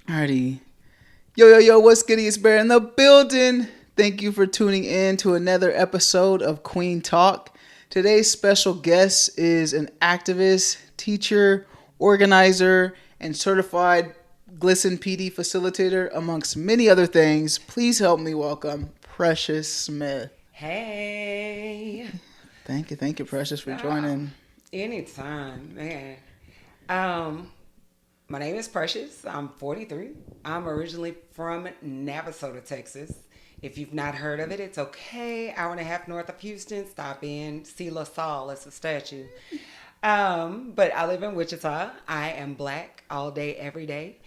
Alrighty. Yo, what's good? It's Bear in the building. Thank you for tuning in to another episode of Kueen Talk. Today's special guest is an activist, teacher, organizer, and certified GLSEN PD facilitator, amongst many other things. Please help me welcome Precious Smith. Hey. Thank you, Precious, for joining. Anytime, man. Um, my name is Precious. I'm 43. I'm originally from Navasota, Texas. If you've not heard of it, it's okay. Hour and a half north of Houston. Stop in, see LaSalle. It's a statue. But I live in Wichita. I am black all day, every day.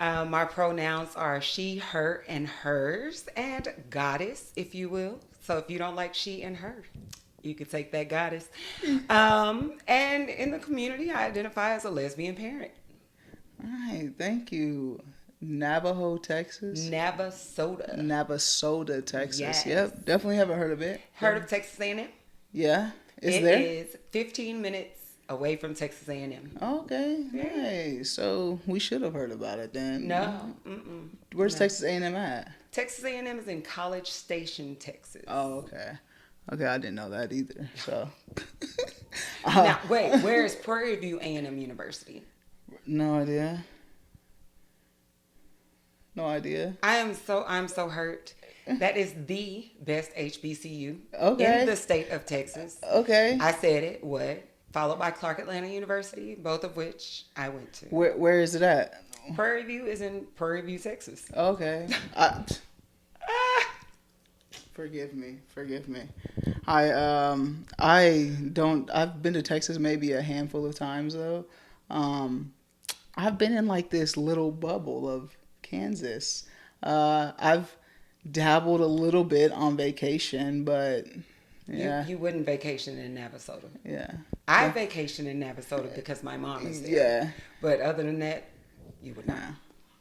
My pronouns are she, her, and hers, and goddess, if you will. So if you don't like she and her, you could take that goddess. And in the community, I identify as a lesbian parent. All right, thank you. Navajo, Texas? Navasota. Texas. Yes. Yep, definitely haven't heard of it. Heard of Texas A&M? Yeah, is It there? is 15 minutes away from Texas A&M. Okay, Yeah. nice. So we should have heard about it then. No. Mm-mm. Where's No. Texas A&M at? Texas A&M is in College Station, Texas. Oh, okay. Okay, I didn't know that either. So, Now, wait, where is Prairie View A&M University? no idea. No idea. I'm so hurt. That is the best HBCU Okay. in the state of Texas. Okay. I said it. What? Followed by Clark Atlanta University, both of which I went to. Where is it at? Prairie View is in Prairie View, Texas. Okay. Forgive me. I don't. I've been to Texas maybe a handful of times though. I've been in like this little bubble of Kansas. I've dabbled a little bit on vacation, but yeah, You wouldn't vacation in Navasota. yeah, I vacation in Navasota because my mom is there. yeah. But other than that, you would not.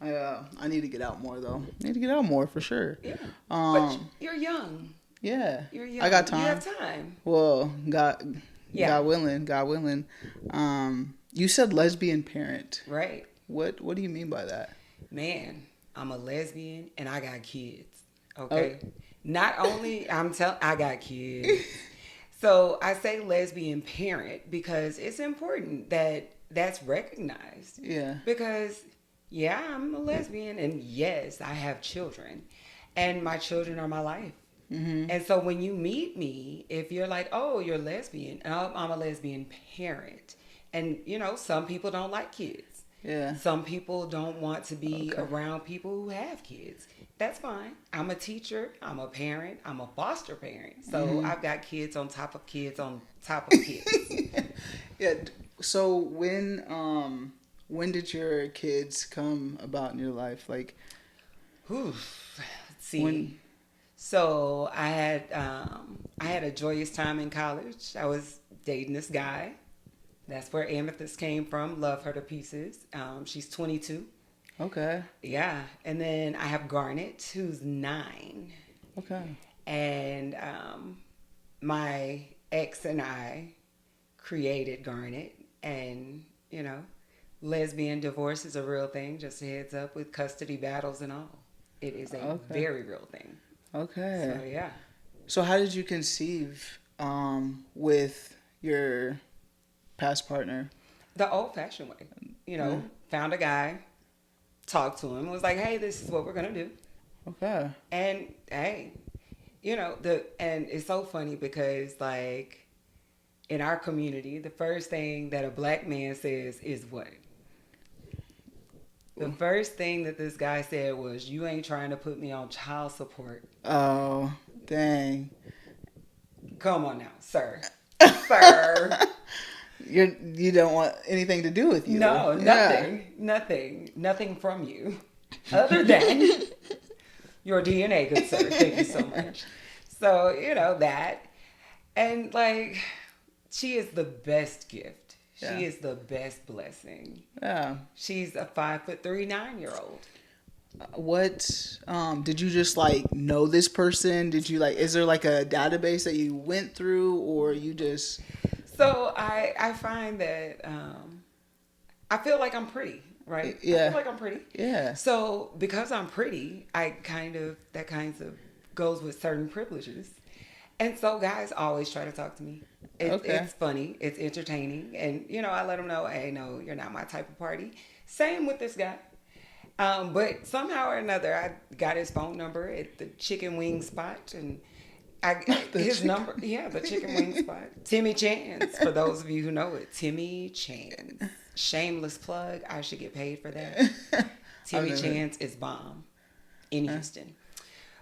I need to get out more though. Need to get out more for sure. Yeah. But Um, you're young. yeah, You're young. I got time. You have time. Well, God Yeah. God willing. You said lesbian parent. Right. What do you mean by that? Man, I'm a lesbian and I got kids. Okay. Not only I got kids. So I say lesbian parent because it's important that that's recognized. Yeah. Because yeah, I'm a lesbian and yes, I have children. And my children are my life. Mm-hmm. And so when you meet me, if you're like, "Oh, you're lesbian." I'm a lesbian parent. And you know, some people don't like kids. Yeah. Some people don't want to be around people who have kids. That's fine. I'm a teacher. I'm a parent. I'm a foster parent. So I've got kids on top of kids on top of kids. Yeah. So when did your kids come about in your life? Like Whew. Let's see. when? So I had a joyous time in college. I was dating this guy. That's where Amethyst came from. Love her to pieces. She's 22. Okay. Yeah. And then I have Garnet, who's 9. Okay. And my ex and I created Garnet. And, you know, lesbian divorce is a real thing. Just a heads up with custody battles and all. It is a very real thing. Okay. So, yeah. So how did you conceive with your past partner? The old-fashioned way. You know, found a guy, talked to him, was like, "Hey, this is what we're going to do." Okay. And, hey, you know, and it's so funny because, like, in our community, the first thing that a black man says is what? The first thing that this guy said was, "You ain't trying to put me on child support." Oh, dang. Come on now, sir. Sir. You don't want anything to do with you. No, Yeah. nothing from you. Other than your DNA, good sir. Thank you so much. So, you know, that. And, like, she is the best gift. Yeah. She is the best blessing. Yeah. She's a 5'3" 9-year-old. What did you just like know this person? Did you like? Is there like a database that you went through, or you just? So I find that I feel like I'm pretty. right? I Yeah. feel like I'm pretty. Yeah. So because I'm pretty, that kind of goes with certain privileges. And so guys always try to talk to me. Okay. It's funny, it's entertaining, and I let them know, hey, no, you're not my type of party. Same with this guy. But somehow or another, I got his phone number at the chicken wing spot, and his number, yeah, the chicken wing spot. Timmy Chan's, for those of you who know it, Timmy Chan's. Shameless plug. I should get paid for that. Timmy Chan's is bomb in Houston.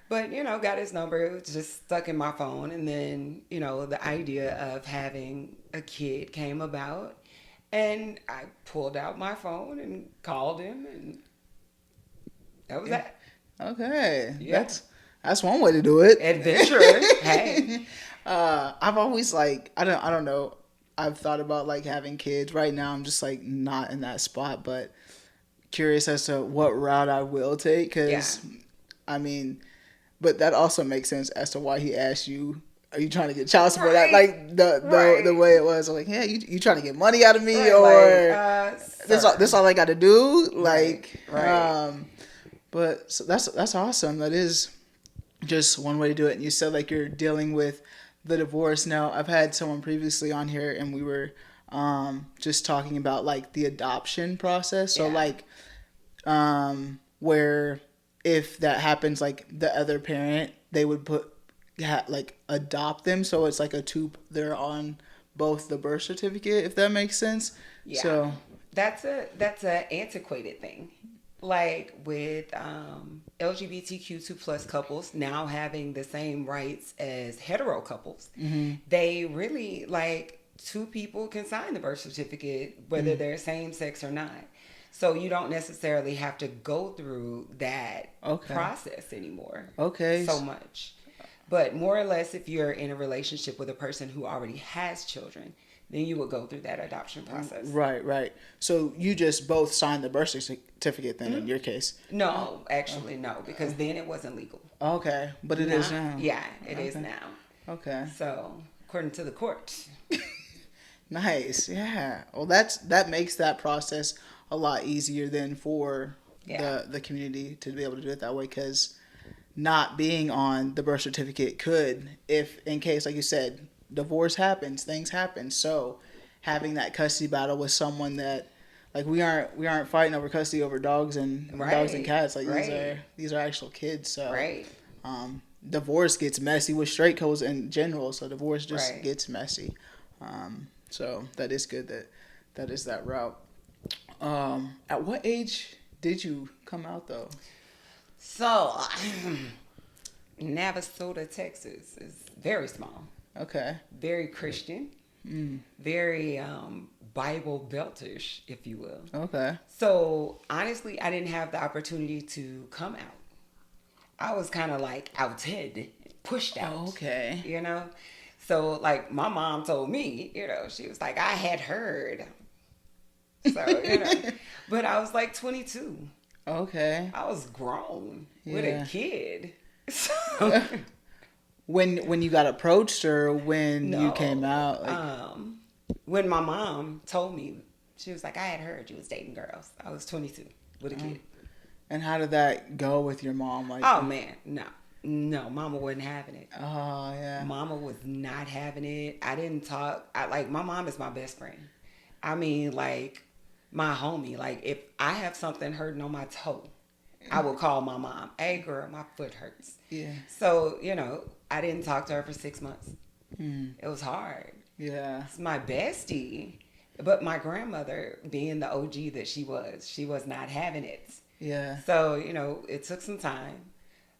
But, got his number. It was just stuck in my phone. And then, the idea of having a kid came about. And I pulled out my phone and called him. And that was that. Okay. Yeah. That's one way to do it. Adventure. Hey. I've always I don't know. I've thought about having kids. Right now I'm just not in that spot, but curious as to what route I will take, cuz I mean, but that also makes sense as to why he asked you, are you trying to get child support? Right. The way it was, yeah, you trying to get money out of me, right, or this all I got to do, right. But so that's awesome. That is just one way to do it. And you said you're dealing with the divorce. Now, I've had someone previously on here, and we were just talking about the adoption process. So where if that happens, the other parent, they would adopt them, so it's they're on both the birth certificate, if that makes sense. Yeah. So that's a antiquated thing. With LGBTQ2 plus couples now having the same rights as hetero couples, they really two people can sign the birth certificate whether they're same sex or not. So you don't necessarily have to go through that process anymore. Okay. So much. But more or less, if you're in a relationship with a person who already has children, then you would go through that adoption process. Right. So you just both signed the birth certificate then, in your case? No, actually, no, because then it wasn't legal. Okay, but it is now. Yeah, it is now. Okay. So, according to the court. Nice, yeah. Well, that makes that process a lot easier than for the community to be able to do it that way, because not being on the birth certificate could, if in case, like you said, divorce happens, things happen. So having that custody battle with someone that we aren't fighting over custody over dogs and cats. These are actual kids. So divorce gets messy with straight couples in general. So divorce just gets messy. So that is good that is that route. At what age did you come out though? So Navasota, Texas is very small. Okay. Very Christian. Very Bible Beltish, if you will. Okay. So honestly, I didn't have the opportunity to come out. I was kind of outed, pushed out. Oh, okay. So my mom told me, she was I had heard. So, but I was 22. Okay. I was grown with a kid. So when you got approached, or when you came out? When my mom told me, she was I had heard you was dating girls. I was 22 with a kid. And how did that go with your mom? Oh man, no, mama wasn't having it. Oh yeah, mama was not having it. I didn't talk. My mom is my best friend. I mean, my homie. If I have something hurting on my toe, I will call my mom. Hey girl, my foot hurts. Yeah. So I didn't talk to her for 6 months. It was hard. Yeah. It's my bestie. But my grandmother, being the OG that she was not having it. Yeah. So, it took some time.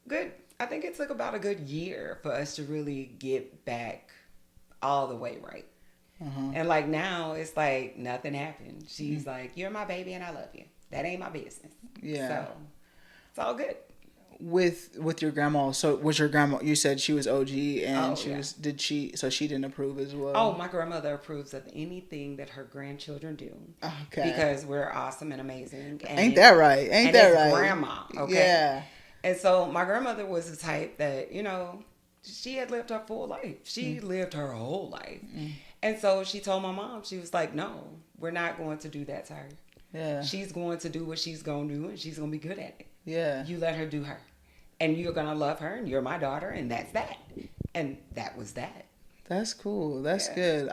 Good. I think it took about a good year for us to really get back all the way right. And now it's nothing happened. She's you're my baby and I love you. That ain't my business. Yeah. So it's all good. With your grandma, so was your grandma, you said she was OG, and she didn't approve as well? Oh, my grandmother approves of anything that her grandchildren do. Okay. Because we're awesome and amazing. And ain't that right? Ain't that right? Grandma, okay? Yeah. And so my grandmother was the type that, she had lived her full life. She lived her whole life. And so she told my mom, she was no, we're not going to do that to her. Yeah. She's going to do what she's going to do, and she's going to be good at it. Yeah. You let her do her. And you're going to love her, and you're my daughter, and that's that. And that was that. That's cool. That's good.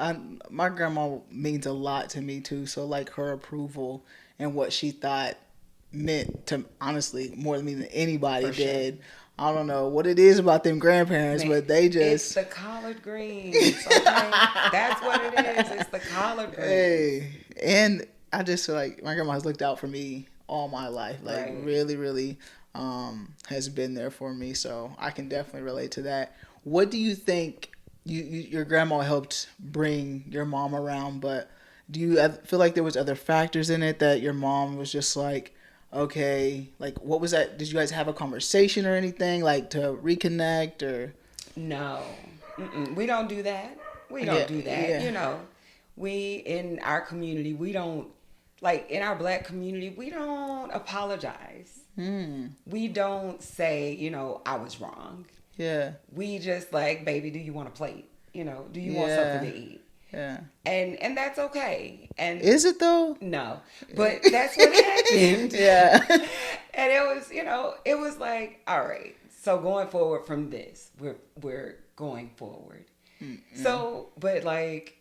My grandma means a lot to me too. So like her approval and what she thought meant to, honestly, more to me than anybody did. I don't know what it is about them grandparents, but they just... It's the collard greens, okay? That's what it is. It's the collard greens. Hey, and I just feel like my grandma has looked out for me all my life. Like, really, really has been there for me. So I can definitely relate to that. What do you think your grandma helped bring your mom around, but do you feel like there was other factors in it that your mom was just like, okay, like what was that? Did you guys have a conversation or anything like to reconnect or? No, we don't do that. We don't do that. Yeah. You know, we in our community, we don't, like in our black community, we don't apologize. We don't say, you know, I was wrong. Yeah. We just like, baby, do you want a plate? You know, do you want something to eat? Yeah. And that's okay. And is it though? No. But that's what happened. Yeah. And it was, you know, it was like, all right. So going forward from this, we're going forward. So, but like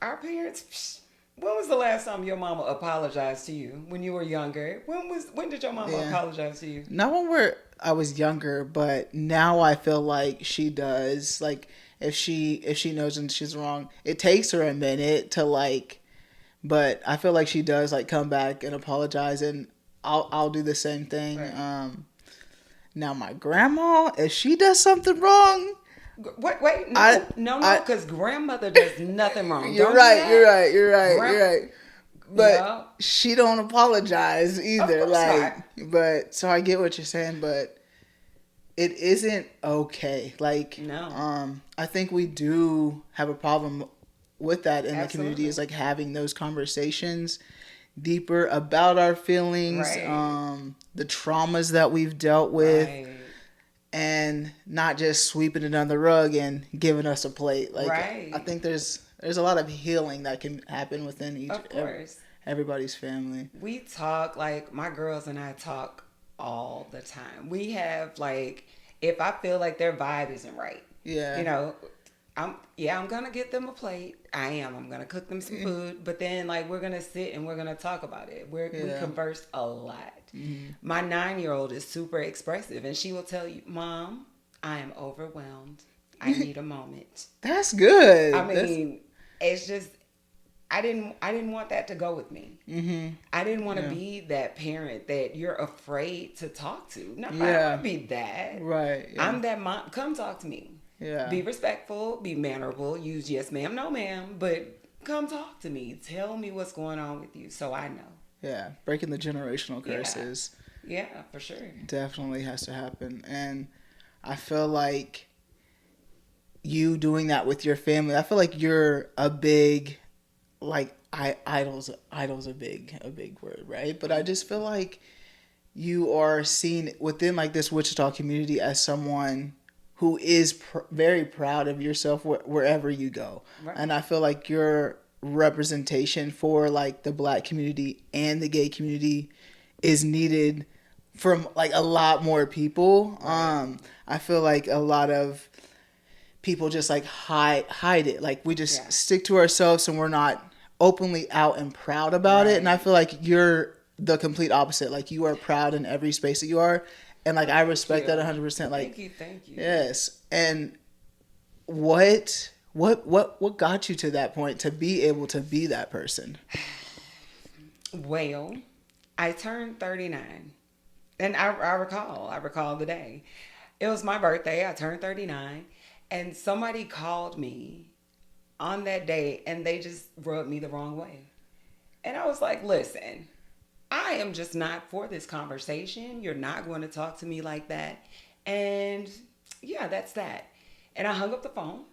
our parents, when was the last time your mama apologized to you when you were younger? When did your mama apologize to you? Not when I was younger, but now I feel like she does. Like if she knows and she's wrong, it takes her a minute to like, but I feel like she does like come back and apologize, and I'll do the same thing. Right. Now my grandma, if she does something wrong. Wait, no, because grandmother does nothing wrong. You're right. But she don't apologize either. Like, not. But so I get what you're saying, but it isn't okay. Like, no. I think we do have a problem with that in the community. Is like having those conversations deeper about our feelings, the traumas that we've dealt with. Right. And not just sweeping it under the rug and giving us a plate. Like I think there's a lot of healing that can happen within everybody's family. We talk, like my girls and I talk all the time. We have like, if I feel like their vibe isn't right, you know, I'm gonna get them a plate. I'm gonna cook them some food, but then like we're gonna sit and we're gonna talk about it. We converse a lot. My 9-year-old is super expressive, and she will tell you, Mom, I am overwhelmed. I need a moment. That's good. I mean, it's just I didn't want that to go with me. I didn't want to be that parent that you're afraid to talk to. No, I don't want to be that. Right. Yeah. I'm that mom. Come talk to me. Yeah. Be respectful. Be mannerable. Use yes, ma'am, no, ma'am. But come talk to me. Tell me what's going on with you, so I know. Yeah, breaking the generational curses. Yeah, for sure. Definitely has to happen. And I feel like you doing that with your family, I feel like you're a big, like, idol's a big word, right? But I just feel like you are seen within like this Wichita community as someone who is very proud of yourself wherever you go. Right. And I feel like you're representation for like the black community and the gay community is needed from like a lot more people. I feel like a lot of people just like hide it. Like we just stick to ourselves and we're not openly out and proud about it. And I feel like you're the complete opposite. Like you are proud in every space that you are. And like I respect that 100%. Like thank you. Yes. And what got you to that point to be able to be that person? Well, I turned 39. And I recall the day. It was my birthday. I turned 39. And somebody called me on that day and they just rubbed me the wrong way. And I was like, listen, I am just not for this conversation. You're not going to talk to me like that. And yeah, that's that. And I hung up the phone.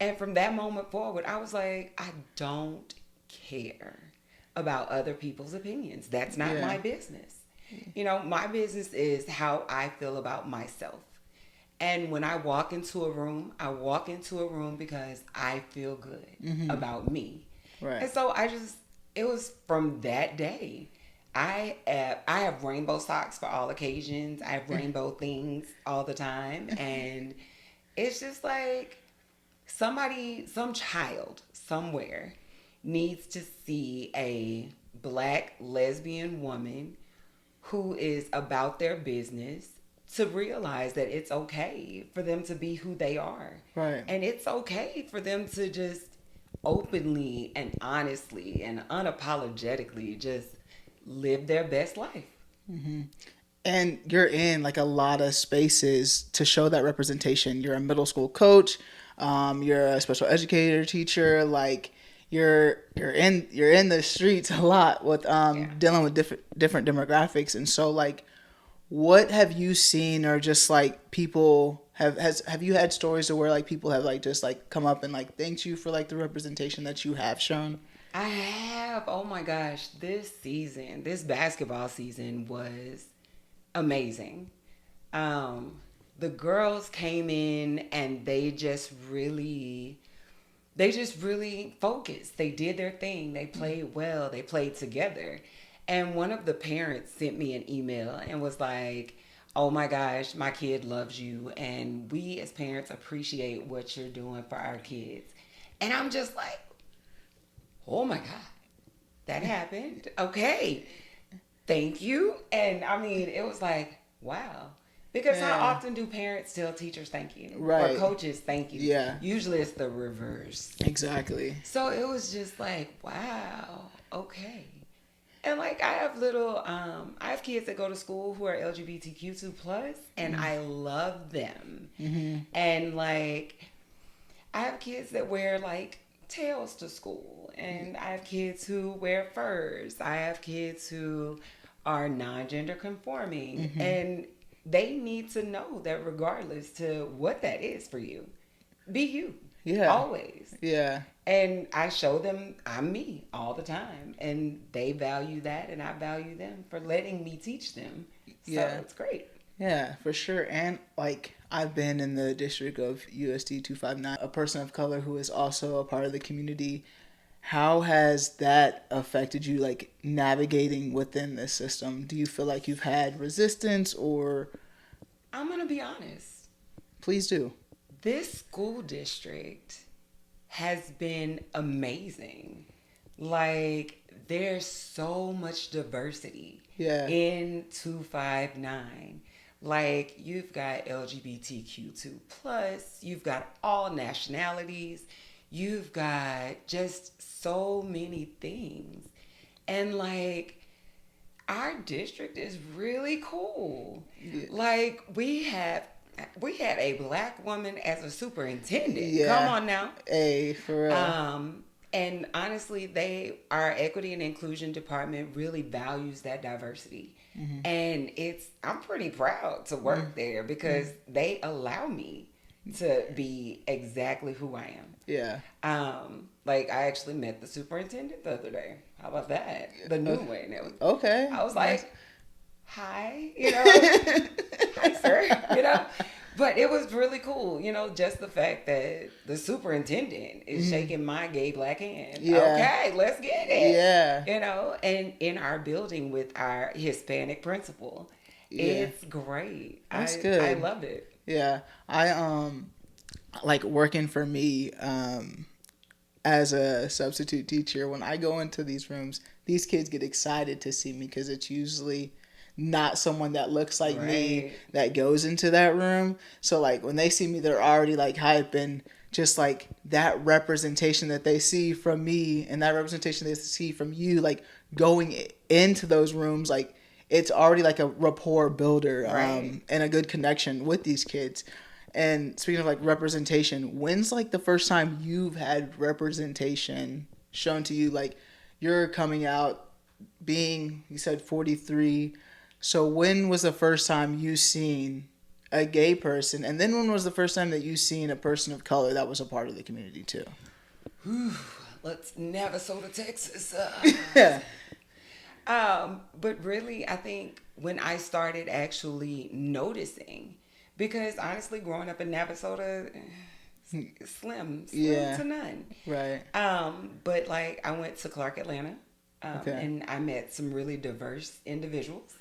And from that moment forward, I was like, I don't care about other people's opinions. That's not my business. You know, my business is how I feel about myself. And when I walk into a room because I feel good about me. Right. And so it was from that day. I have rainbow socks for all occasions. I have rainbow things all the time, and it's just like some child somewhere needs to see a black lesbian woman who is about their business to realize that it's okay for them to be who they are. Right. And it's okay for them to just openly and honestly and unapologetically just live their best life. And you're in like a lot of spaces to show that representation. You're a middle school coach, you're a special educator teacher, like you're in the streets a lot with Yeah. dealing with different demographics. And so like, what have you seen, or just like people have you had stories of where like people have like just like come up and like thanked you for like the representation that you have shown? I have. Oh my gosh. This basketball season was amazing. Um, the girls came in and they just really focused. They did their thing. They played well. They played together. And one of the parents sent me an email and was like, "Oh my gosh, my kid loves you. And we as parents appreciate what you're doing for our kids." And I'm just like, oh my God, that happened. Okay. Thank you. And I mean, it was like, wow. Because how Yeah. often do parents tell teachers thank you? Right. Or coaches thank you? Yeah. Usually it's the reverse. Exactly. So it was just like, wow, okay. And like I have kids that go to school who are LGBTQ2 plus, and I love them. And like, I have kids that wear like tails to school, and I have kids who wear furs. I have kids who are non-gender conforming, and they need to know that regardless to what that is for you, be you. Yeah. Always. Yeah. And I show them I'm me all the time, and they value that, and I value them for letting me teach them. So Yeah. it's great. Yeah, for sure. And like, I've been in the district of USD 259, a person of color who is also a part of the community. How has that affected you, like navigating within this system? Do you feel like you've had resistance, or I'm gonna be honest. please do? This school district has been amazing. Like, there's so much diversity Yeah. in 259. Like, you've got LGBTQ2 plus, you've got all nationalities, you've got just so many things. And like, our district is really cool. Yeah. Like, we had a black woman as a superintendent. Yeah. Come on now. Hey, for real. And honestly, our equity and inclusion department really values that diversity. And I'm pretty proud to work there because they allow me to be exactly who I am. Yeah. Like, I actually met the superintendent the other day. How about that? The new one. It was, Okay. I was like, hi, hi, sir, But it was really cool, just the fact that the superintendent is shaking my gay black hand. Yeah. Okay, let's get it. Yeah. And in our building with our Hispanic principal. Yeah. It's great. That's good. I love it. Yeah. I like working for me as a substitute teacher. When I go into these rooms, these kids get excited to see me because it's usually not someone that looks like me that goes into that room. So like, when they see me, they're already like hype, and just like that representation that they see from me and that representation they see from you, like going into those rooms, like it's already like a rapport builder and a good connection with these kids. And speaking of like representation, when's like the first time you've had representation shown to you? Like, you're coming out being, you said 43. So when was the first time you seen a gay person? And then when was the first time that you seen a person of color that was a part of the community too? Let's Navasota, Texas. Yeah. But really, I think when I started actually noticing, because honestly, growing up in Navasota, slim Yeah. to none. Right. But like, I went to Clark, Atlanta. Okay. And I met some really diverse individuals.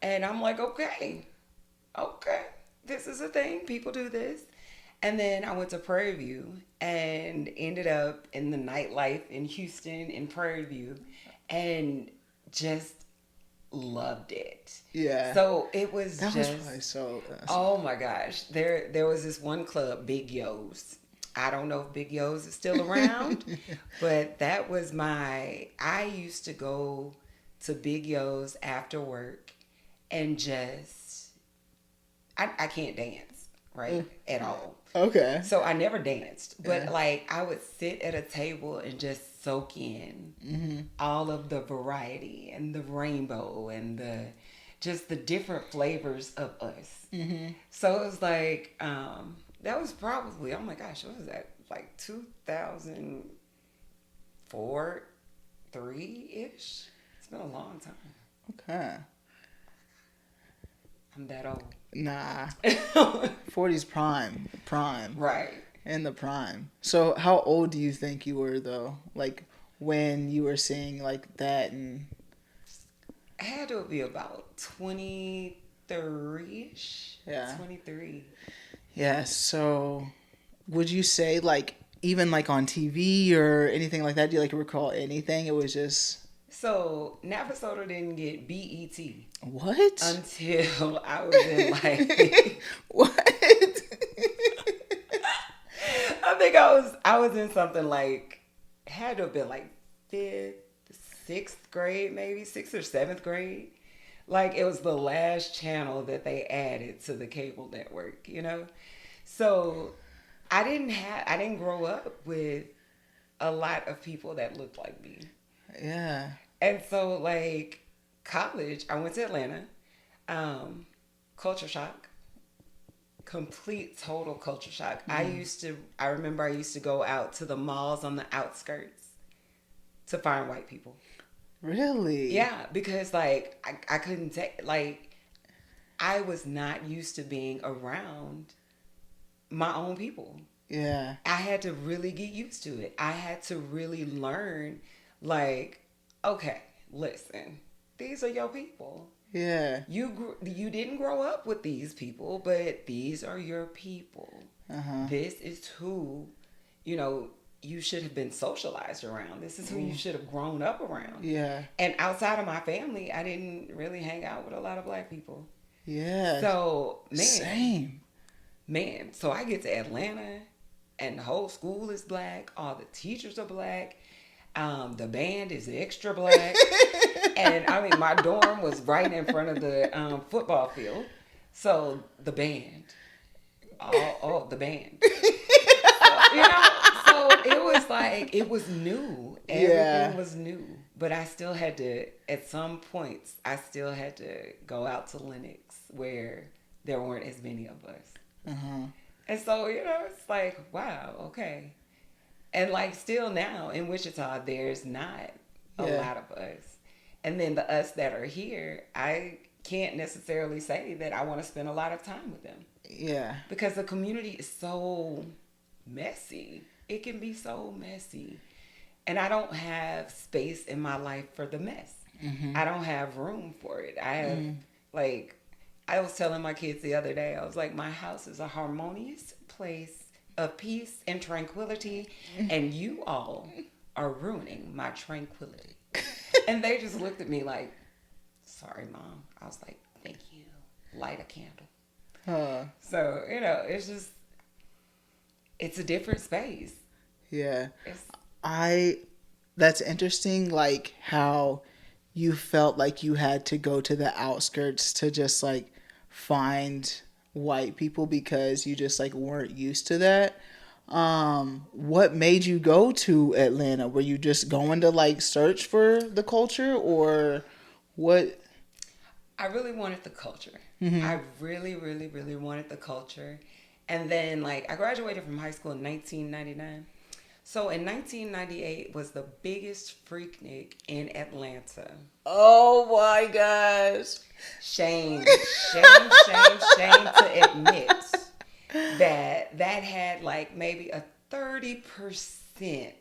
And I'm like, okay, this is a thing. People do this. And then I went to Prairie View and ended up in the nightlife in Houston in Prairie View and just loved it. Yeah. So it was That was just, probably so. oh my gosh. There was this one club, Big Yo's. I don't know if Big Yo's is still around, but that was I used to go to Big Yo's after work and just, I can't dance, right? At all. Okay. So I never danced, but Yeah. like I would sit at a table and just soak in all of the variety and the rainbow and just the different flavors of us. So it was like, that was probably, oh my gosh, what was that? Like 2004, 3-ish? It's been a long time. Okay. I'm that old. Nah. 40's prime. Prime. Right. In the prime. So how old do you think you were though? Like when you were seeing like that and I had to be about 23-ish. Yeah. 23. yeah, so would you say like even like on TV or anything like that, do you like recall anything? It was just So Navasota didn't get BET what? until I was in like What? I think I was in something like had to have been like 5th, 6th grade, maybe 6th or 7th grade. Like it was the last channel that they added to the cable network, you know? So I didn't grow up with a lot of people that looked like me. Yeah. And so like college, I went to Atlanta. Culture shock. Complete total culture shock. I remember I used to go out to the malls on the outskirts to find white people. Really? Yeah, because like I couldn't take, like I was not used to being around my own people. Yeah. I had to really get used to it. I had to really learn, like, okay, listen, these are your people. Yeah. You didn't grow up with these people, but these are your people. This is who, you should have been socialized around. This is who you should have grown up around. Yeah. And outside of my family, I didn't really hang out with a lot of black people. Yeah. So, Same. Man, so I get to Atlanta and the whole school is black. All the teachers are black. The band is extra black. And I mean, my dorm was right in front of the football field. So the band, the band. So it was like, it was new. Everything was new. But I still had to, at some points, go out to Lenox where there weren't as many of us. And so, it's like, wow, okay. And like still now in Wichita, there's not a lot of us. And then the us that are here, I can't necessarily say that I want to spend a lot of time with them. Yeah. Because the community is so messy. It can be so messy. And I don't have space in my life for the mess. I don't have room for it. I have, like, I was telling my kids the other day, I was like, my house is a harmonious place of peace and tranquility, and you all are ruining my tranquility. And they just looked at me like, sorry, Mom. I was like, thank you. Light a candle. So, it's just, it's a different space. Yeah. That's interesting, like how you felt like you had to go to the outskirts to just like find white people because you just like weren't used to that. What made you go to Atlanta? Were you just going to like search for the culture or what? I really wanted the culture. I really, really, really wanted the culture. And then like I graduated from high school in 1999. So in 1998 was the biggest Freaknik in Atlanta. Oh my gosh. Shame to admit that had like maybe a 30%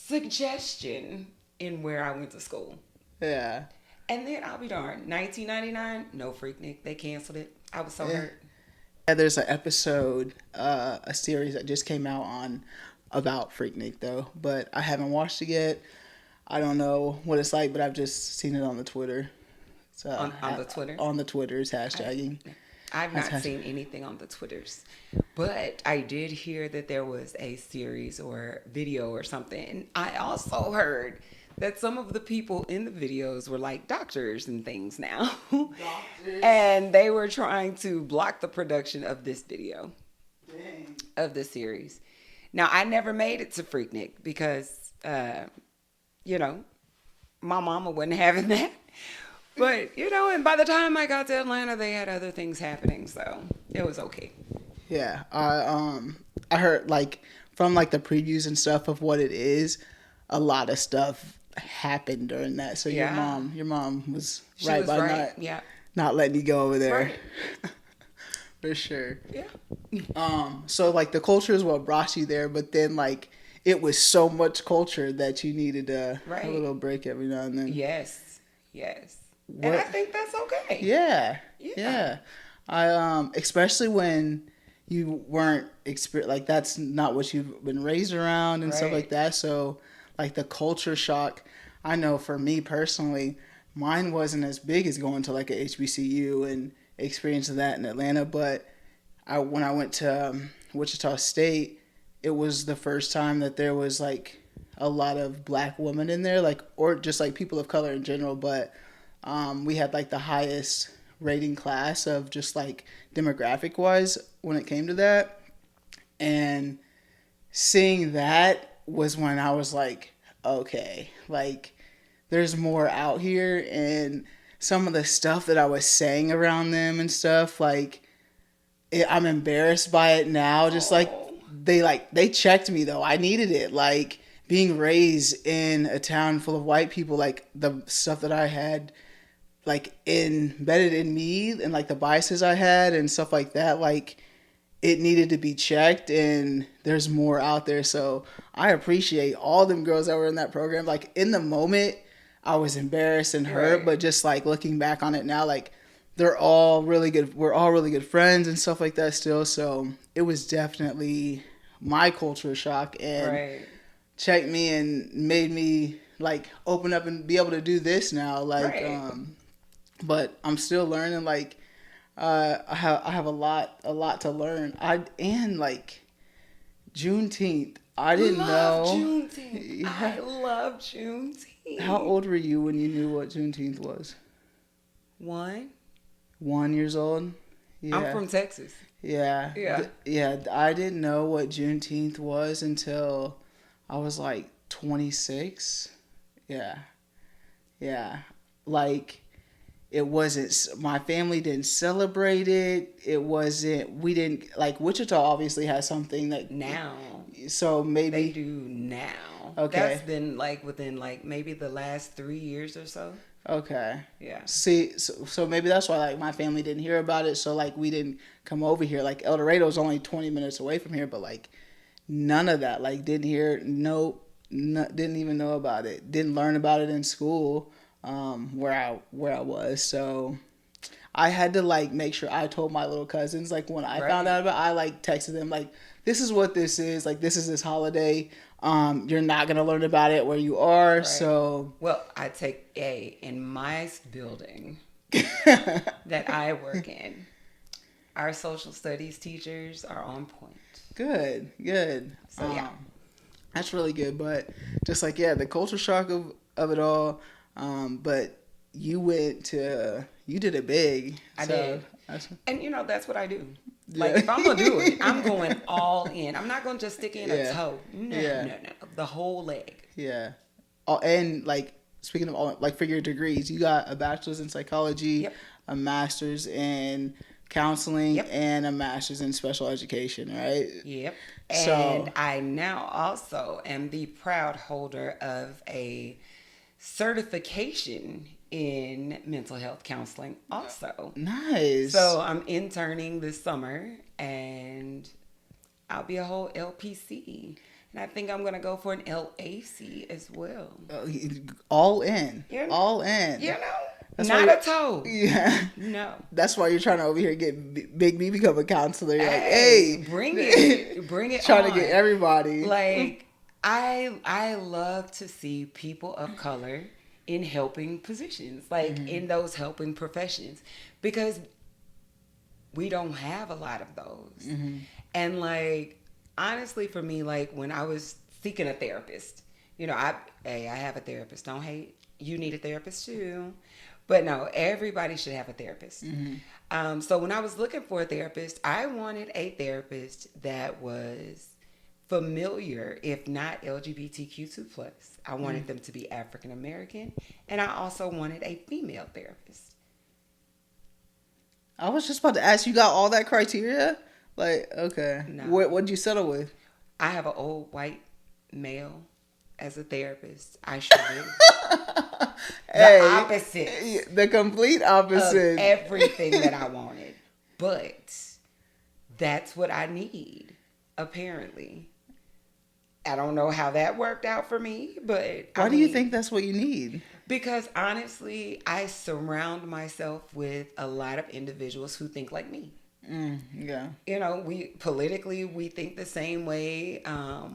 suggestion in where I went to school. Yeah. And then I'll be darned. 1999, no Freaknik. They canceled it. I was so hurt. Yeah, there's an episode, a series that just came out on about Freaknik though, but I haven't watched it yet. I don't know what it's like, but I've just seen it on the Twitter. So On the Twitter? On the Twitters, hashtagging. I've not seen anything on the Twitters, but I did hear that there was a series or video or something. And I also heard that some of the people in the videos were like doctors and things now. And they were trying to block the production of this video. Dang. Of the series. Now, I never made it to Freaknik because, you know, my mama wasn't having that. But, you know, and by the time I got to Atlanta, they had other things happening, so it was okay. Yeah, I heard like from like the previews and stuff of what it is, a lot of stuff happened during that. So your mom was right by not letting you go over there. Right. For sure. Yeah. So like the culture is what brought you there, but then like it was so much culture that you needed a little break every now and then. Yes. And I think that's okay. Yeah. I especially when you weren't like that's not what you've been raised around and stuff like that. So like the culture shock, I know for me personally, mine wasn't as big as going to like a HBCU and experiencing that in Atlanta. But when I went to Wichita State, it was the first time that there was like a lot of black women in there, like or just like people of color in general. But we had like the highest rating class of just like demographic wise when it came to that. And seeing that was when I was like, okay, like there's more out here. And some of the stuff that I was saying around them and stuff, like I'm embarrassed by it now. Just like they checked me though. I needed it. Like being raised in a town full of white people, like the stuff that I had like embedded in me and like the biases I had and stuff like that, like it needed to be checked, and there's more out there. So I appreciate all them girls that were in that program. Like in the moment I was embarrassed and hurt, but just like looking back on it now, like they're all really good. We're all really good friends and stuff like that still. So it was definitely my culture shock and checked me and made me like open up and be able to do this now. Like, but I'm still learning. Like, I have a lot to learn. And like Juneteenth, I didn't know. Juneteenth. Yeah. I love Juneteenth. How old were you when you knew what Juneteenth was? 1 years old. Yeah. I'm from Texas. Yeah. I didn't know what Juneteenth was until I was like 26. Yeah. Like, it wasn't, my family didn't celebrate it. We didn't, like, Wichita obviously has something that. Now. So maybe. They do now. Okay. That's been like within like maybe the last 3 years or so. Okay. Yeah. See, so maybe that's why like my family didn't hear about it. So like we didn't come over here. Like El Dorado's only 20 minutes away from here, but like none of that. Like didn't hear. Didn't even know about it. Didn't learn about it in school. Where I was. So I had to like make sure I told my little cousins. Like when I found out about it, I like texted them like, this is what this is. Like this is this holiday. You're not gonna learn about it where you are. Right. So I take in my building that I work in. Our social studies teachers are on point. Good. So that's really good. But just like the culture shock of it all. But you did it big. I did. And you know, that's what I do. Like if I'm going to do it, I'm going all in. I'm not going to just stick in a toe. No. The whole leg. Yeah. And like, speaking of all, like for your degrees, you got a bachelor's in psychology, a master's in counseling, and a master's in special education, right? Yep. And I now also am the proud holder of a certification in mental health counseling also. Nice. So I'm interning this summer and I'll be a whole LPC. And I think I'm going to go for an LAC as well. All in. You know? All in. You know? That's Not why a toe. Yeah. No. That's why you're trying to over here get Big B become a counselor. You're like, Hey, hey. bring it. Bring it Trying on. to get everybody. Like, I love to see people of color in helping positions, like in those helping professions, because we don't have a lot of those. And like, honestly, for me, like when I was seeking a therapist, you know, I have a therapist. Don't hate. You need a therapist too. But no, everybody should have a therapist. So when I was looking for a therapist, I wanted a therapist that was familiar, if not LGBTQ2 plus. I wanted them to be African American, and I also wanted a female therapist. I was just about to ask, you got all that criteria? Like, okay. No. What'd you settle with? I have an old white male as a therapist. I should do. Hey, The opposite. The complete opposite. Of everything that I wanted. But that's what I need, apparently. I don't know how that worked out for me, but Why do you think that's what you need? Because honestly, I surround myself with a lot of individuals who think like me. Yeah. You know, politically we think the same way.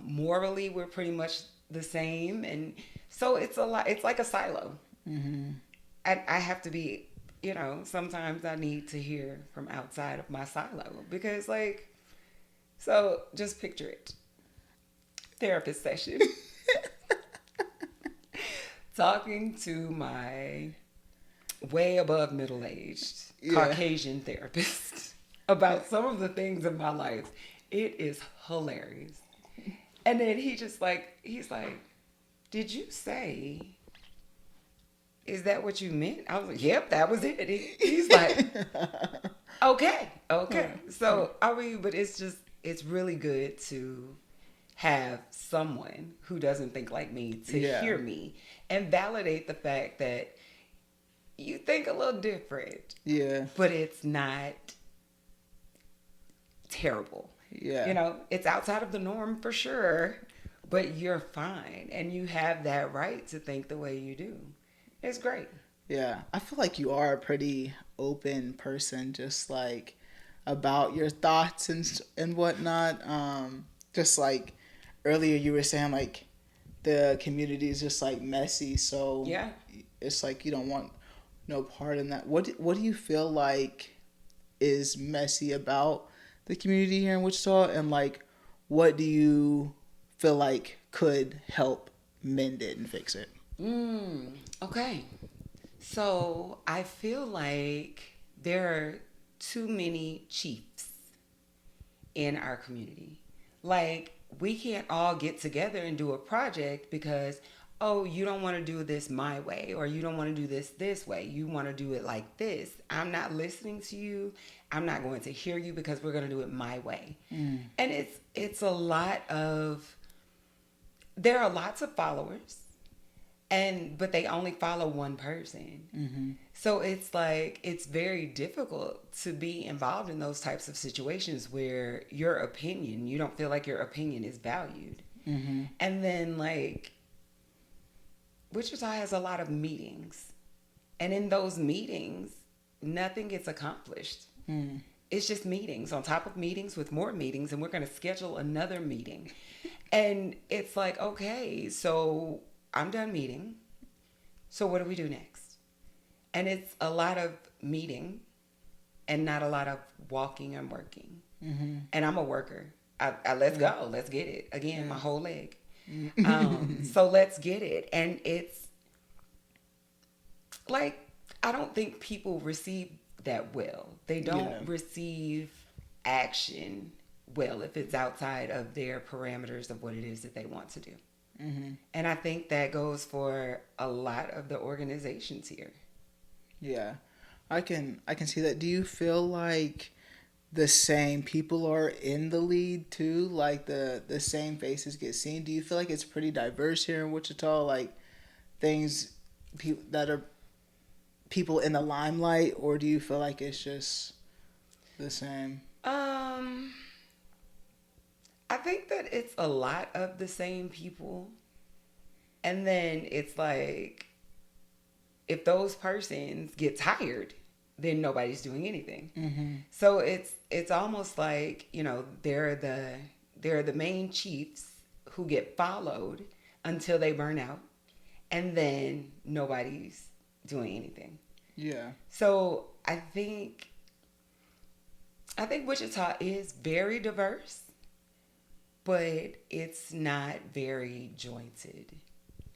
Morally, we're pretty much the same, and so it's a lot. It's like a silo. I have to be. You know, sometimes I need to hear from outside of my silo because, like, so just picture it. Therapist session. Talking to my way above middle-aged Caucasian therapist about some of the things in my life. It is hilarious. And then he's like, did you say, is that what you meant? I was like, yep, that was it. He's like, okay. So, I mean, but it's really good to have someone who doesn't think like me to hear me and validate the fact that you think a little different. Yeah. But it's not terrible. Yeah. You know, it's outside of the norm for sure, but you're fine and you have that right to think the way you do. It's great. Yeah. I feel like you are a pretty open person, just like about your thoughts and whatnot. Just like earlier you were saying, like, the community is just like messy, so yeah, it's like you don't want no part in that. What do you feel like is messy about the community here in Wichita, and like what do you feel like could help mend it and fix it? Okay, so I feel like there are too many chiefs in our community. Like, we can't all get together and do a project because, oh, you don't want to do this my way, or you don't want to do this way. You want to do it like this. I'm not listening to you. I'm not going to hear you because we're going to do it my way. And it's a lot of, there are lots of followers, but they only follow one person. So it's like, it's very difficult to be involved in those types of situations where your opinion, you don't feel like your opinion is valued. And then, like, Wichita has a lot of meetings, and in those meetings, nothing gets accomplished. It's just meetings on top of meetings with more meetings, and we're going to schedule another meeting. And it's like, okay, so I'm done meeting. So what do we do next? And it's a lot of meeting and not a lot of walking and working. And I'm a worker. Let's go. Let's get it. Again, my whole leg. So let's get it. And it's like, I don't think people receive that well. They don't receive action well if it's outside of their parameters of what it is that they want to do. And I think that goes for a lot of the organizations here. Yeah, I can see that. Do you feel like the same people are in the lead too? Like the same faces get seen? Do you feel like it's pretty diverse here in Wichita? Like that are people in the limelight, or do you feel like it's just the same? I think that it's a lot of the same people. And then it's like, if those persons get tired, then nobody's doing anything. Mm-hmm. So it's almost like, they're the main chiefs who get followed until they burn out, and then nobody's doing anything. Yeah. So I think Wichita is very diverse, but it's not very jointed.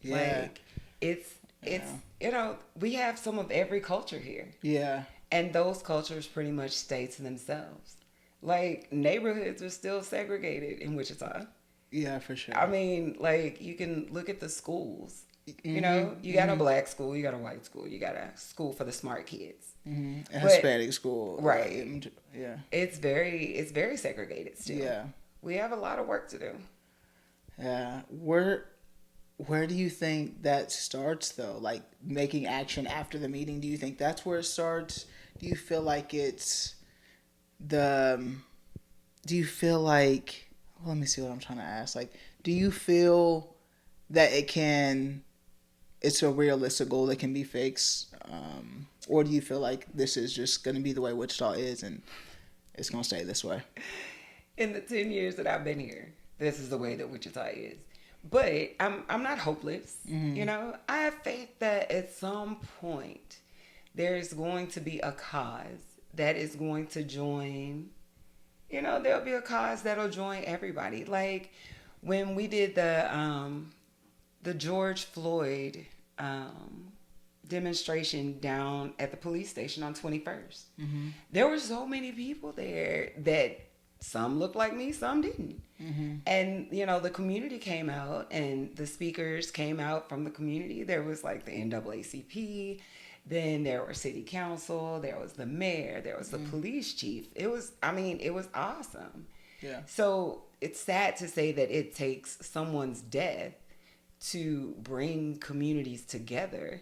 Yeah. Like, it's Yeah. we have some of every culture here, Yeah. and those cultures pretty much stay to themselves. Like, neighborhoods are still segregated in Wichita. Yeah, for sure. I mean, like, you can look at the schools. Mm-hmm. You got a black school, you got a white school, you got a school for the smart kids. Mm-hmm. A But Hispanic school. right, Yeah. it's very segregated still. Yeah. We have a lot of work to do. Yeah. Where do you think that starts though? Like making action after the meeting, do you think that's where it starts? Do you feel like it's the do you feel like let me see what I'm trying to ask. Like do you feel that it's a realistic goal that can be fixed? Or do you feel like this is just going to be the way Wichita is and it's going to stay this way? In the 10 years that I've been here, this is the way that Wichita is. But I'm not hopeless. Mm-hmm. I have faith that at some point there's going to be a cause that is going to join. There'll be a cause that'll join everybody. Like when we did the George Floyd demonstration down at the police station on 21st. Mm-hmm. There were so many people there that some looked like me, some didn't. Mm-hmm. And, the community came out and the speakers came out from the community. There was like the NAACP, then there were city council, there was the mayor, there was the police chief. It was awesome. Yeah. So it's sad to say that it takes someone's death to bring communities together,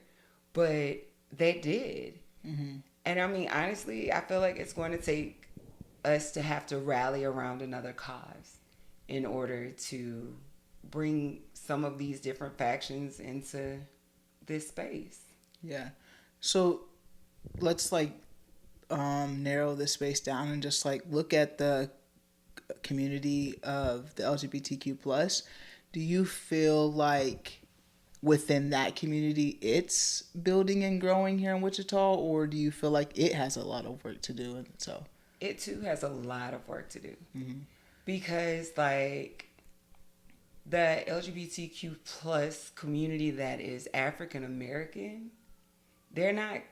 but they did. Mm-hmm. And I mean, honestly, I feel like it's going to take us to have to rally around another cause in order to bring some of these different factions into this space. Yeah. So let's narrow this space down and just look at the community of the LGBTQ plus. Do you feel like within that community it's building and growing here in Wichita, or do you feel like it has a lot of work to do in itself? It too has a lot of work to do. Mm-hmm. Because like the LGBTQ plus community that is African American, a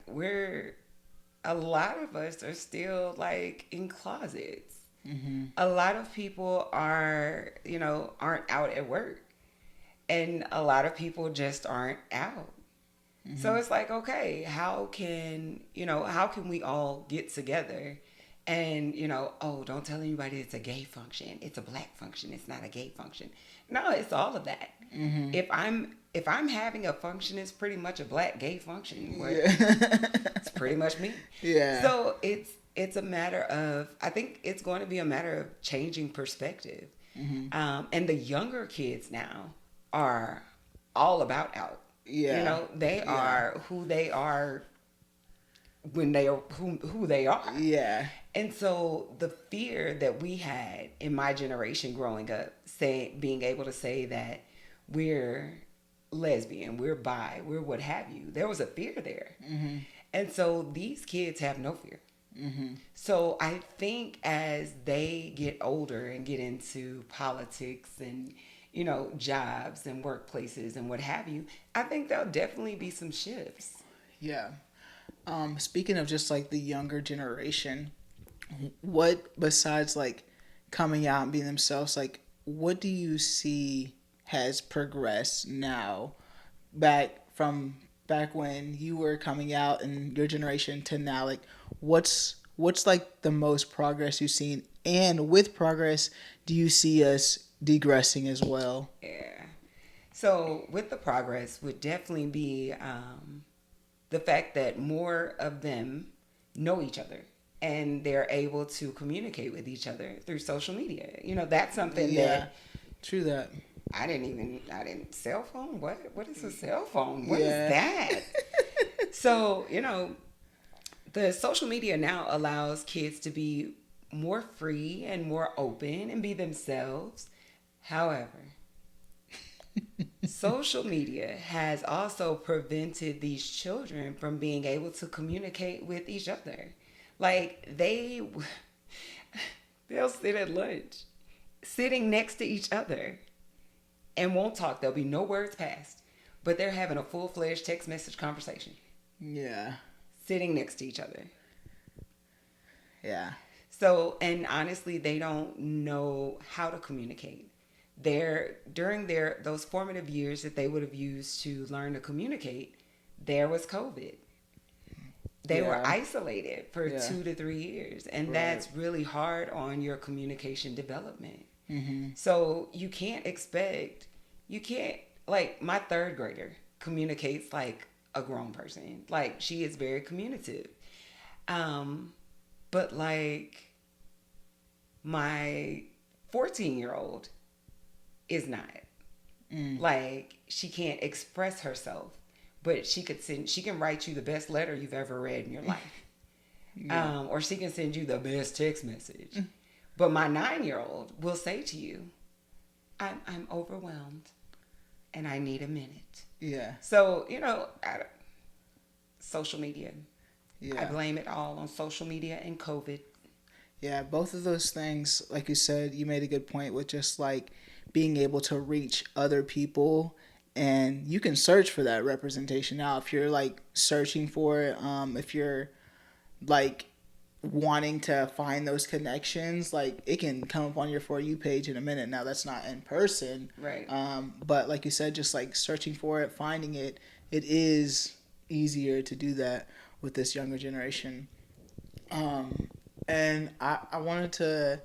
lot of us are still like in closets. Mm-hmm. A lot of people aren't out at work, and a lot of people just aren't out. Mm-hmm. So it's like, okay, how can we all get together and, don't tell anybody it's a gay function. It's a black function. It's not a gay function. No, it's all of that. Mm-hmm. If I'm having a function, it's pretty much a black gay function. Yeah. It's pretty much me. Yeah. So it's a matter of, I think it's going to be a matter of changing perspective. Mm-hmm. And the younger kids now are all about out. Yeah. They are who they are when they are who they are. Yeah. And so the fear that we had in my generation growing up, being able to say that we're lesbian, we're bi, we're what have you, there was a fear there. Mm-hmm. And so these kids have no fear. Mm-hmm. So I think as they get older and get into politics and jobs and workplaces and what have you, I think there'll definitely be some shifts. Yeah. Speaking of just the younger generation, what besides coming out and being themselves, what do you see has progressed now back when you were coming out and your generation to now? What's the most progress you've seen, and with progress do you see us degressing as well? Yeah. So with the progress would definitely be the fact that more of them know each other. and they're able to communicate with each other through social media. That's something Yeah, that true that. cell phone? What is a cell phone? What is Yeah. that? So, the social media now allows kids to be more free and more open and be themselves. However, social media has also prevented these children from being able to communicate with each other. Like they'll sit at lunch sitting next to each other and won't talk. There'll be no words passed, but they're having a full-fledged text message conversation. Yeah. Sitting next to each other. Yeah. So, and honestly, they don't know how to communicate. During those formative years that they would have used to learn to communicate, there was COVID. They were isolated for 2 to 3 years, and that's really hard on your communication development. Mm-hmm. So like my third grader communicates like a grown person. Like she is very communicative. But like my 14-year-old is not. Like she can't express herself, but she can write you the best letter you've ever read in your life. Yeah. Or she can send you the best text message. But my 9-year-old will say to you, I'm overwhelmed and I need a minute. Yeah. So, social media. Yeah. I blame it all on social media and COVID. Yeah, both of those things, like you said, you made a good point with just like being able to reach other people, and you can search for that representation now if you're like searching for it. If you're like wanting to find those connections, like it can come up on your For You page in a minute. Now that's not in person, right? But like you said, just like searching for it, finding it, it is easier to do that with this younger generation. And I wanted to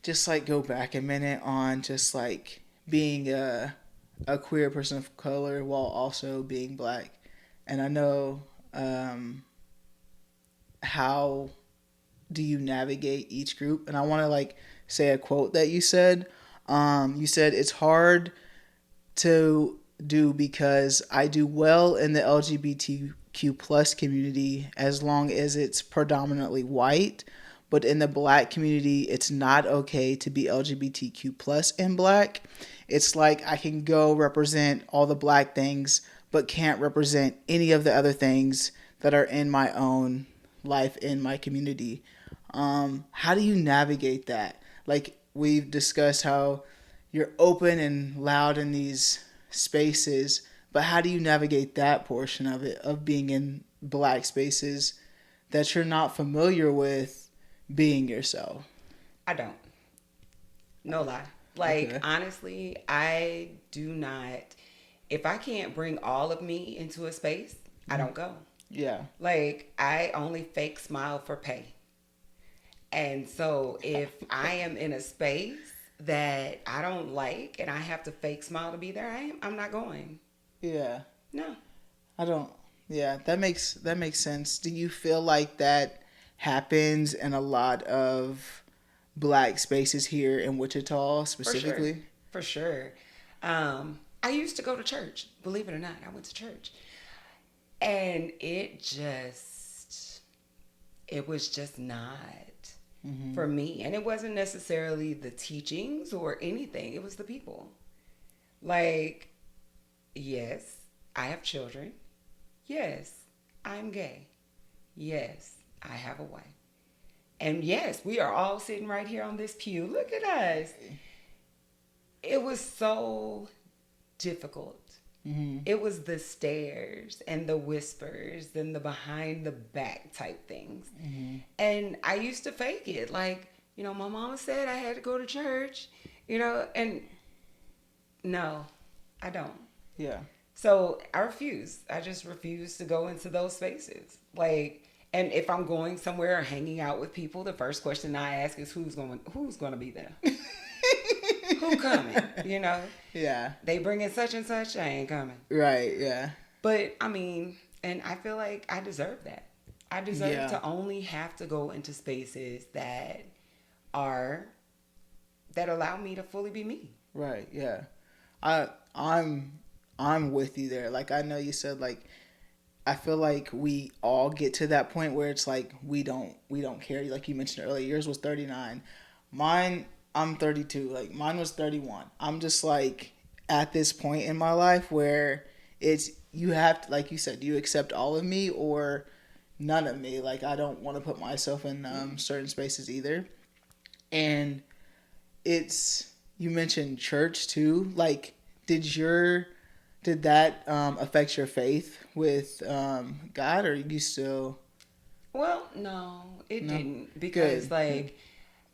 just like go back a minute on just like being a queer person of color while also being black. And I know how do you navigate each group? And I want to like say a quote that you said. You said it's hard to do because I do well in the LGBTQ plus community as long as it's predominantly white, but in the black community it's not okay to be LGBTQ plus and black. It's like I can go represent all the black things but can't represent any of the other things that are in my own life in my community. How do you navigate that? Like we've discussed how you're open and loud in these spaces, but how do you navigate that portion of it, of being in black spaces that you're not familiar with being yourself? I don't. No lie. Like, okay. Honestly, I do not. If I can't bring all of me into a space, I don't go. Yeah. Like, I only fake smile for pay. And so if I am in a space that I don't like and I have to fake smile to be there, I'm not going. Yeah. No. I don't. Yeah, that makes sense. Do you feel like that happens in a lot of black spaces here in Wichita specifically? For sure. I used to go to church. Believe it or not, I went to church. And it was just not for me. And it wasn't necessarily the teachings or anything. It was the people. Like, yes, I have children. Yes, I'm gay. Yes, I have a wife. And yes, we are all sitting right here on this pew. Look at us. It was so difficult. Mm-hmm. It was the stares and the whispers and the behind the back type things. Mm-hmm. And I used to fake it. Like, my mama said I had to go to church, and no, I don't. Yeah. So I refuse. I just refuse to go into those spaces. Like, and if I'm going somewhere or hanging out with people, the first question I ask is who's going to be there? Who coming? Yeah. They bringing such and such, I ain't coming. Right, yeah. But I mean, and I feel like I deserve that. I deserve Yeah. to only have to go into spaces are that allow me to fully be me. Right. Yeah. I I'm with you there. Like I know you said like I feel like we all get to that point where it's like we don't care. Like you mentioned earlier, yours was 39. Mine I'm 32. Like mine was 31. I'm just like at this point in my life where it's you have to, like you said, you accept all of me or none of me. Like I don't want to put myself in certain spaces either. And it's you mentioned church too. Like did your did that affect your faith with God, or you still Well, no, it no? didn't because Good. like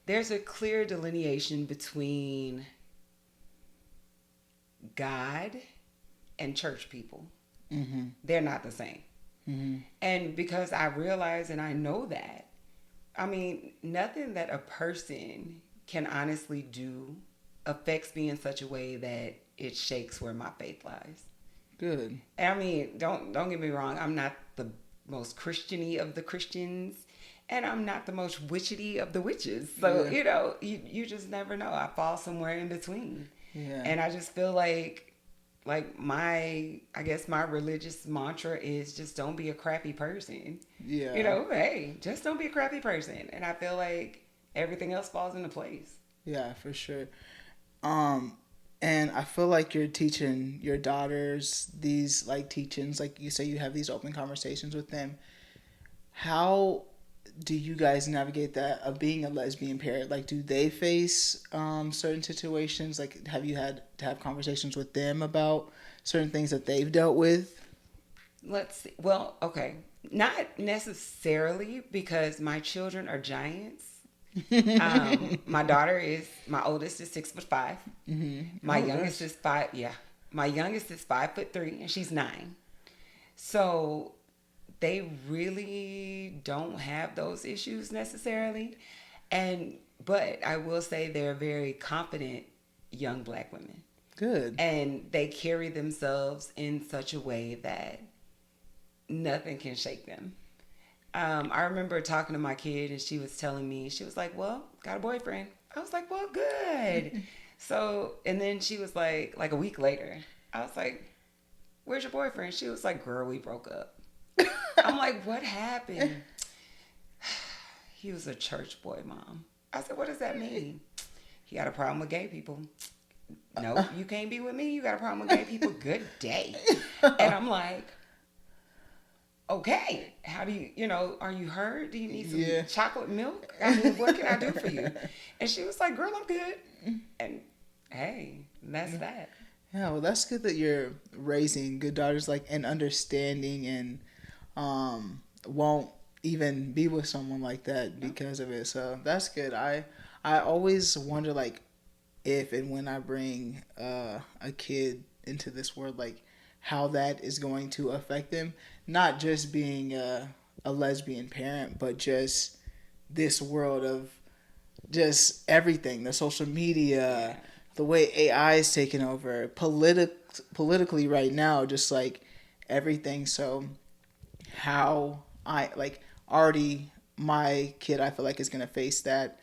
there's a clear delineation between God and church people. Mm-hmm. They're not the same. Mm-hmm. And because I realize and I know that, I mean, nothing that a person can honestly do affects me in such a way that it shakes where my faith lies. Good. I mean, don't get me wrong. I'm not the most Christiany of the Christians, and I'm not the most witchety of the witches. So Yeah. you just never know. I fall somewhere in between, Yeah. and I just feel like my I guess my religious mantra is just don't be a crappy person. Yeah. Hey, just don't be a crappy person, and I feel like everything else falls into place. Yeah, for sure. Um, and I feel like you're teaching your daughters these like teachings, like you say you have these open conversations with them. How do you guys navigate that of being a lesbian parent? Like, do they face certain situations? Like, have you had to have conversations with them about certain things that they've dealt with? Let's see. Well, okay. Not necessarily because my children are giants. My oldest is 6'5". My Oh, youngest that's is five. Yeah, my youngest is 5'3", and she's 9. So they really don't have those issues necessarily, and but I will say they're very confident young black women, good. and they carry themselves in such a way that nothing can shake them. I remember talking to my kid, and she was telling me, she was like, "Well, got a boyfriend." I was like, "Well, good." So, and then she was like a week later, I was like, "Where's your boyfriend?" She was like, "Girl, we broke up." I'm like, "What happened?" He was a church boy, Mom. I said, "What does that mean?" He got a problem with gay people. No, you can't be with me. You got a problem with gay people. Good day. And I'm like, okay, how do are you hurt? Do you need some Yeah. chocolate milk? I mean, what can I do for you? And she was like, girl, I'm good. And hey, that's that. Yeah, well, that's good that you're raising good daughters, like, and understanding and won't even be with someone like that No. because of it. So that's good. I always wonder, like, if and when I bring a kid into this world, like, how that is going to affect them. Not just being a lesbian parent, but just this world of just everything, the social media, Yeah. the way AI is taking over, politically right now, just like everything. So how I like already my kid, I feel like is gonna face that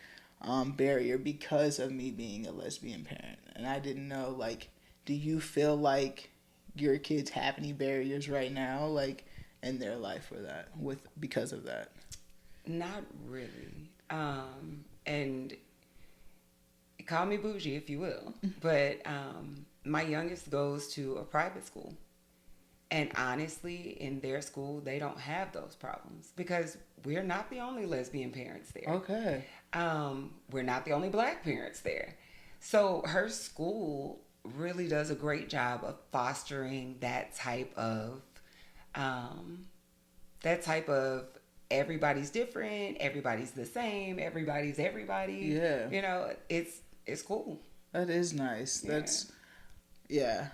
barrier because of me being a lesbian parent, and I didn't know. Like, do you feel like your kids have any barriers right now, like in their life for that with because of that? Not really. And call me bougie if you will, but my youngest goes to a private school. And honestly, in their school, they don't have those problems because we're not the only lesbian parents there. Okay. We're not the only black parents there. So her school really does a great job of fostering um, that type of everybody's different, everybody's the same, everybody's everybody. Yeah, It's cool. that is nice. Yeah. That's yeah.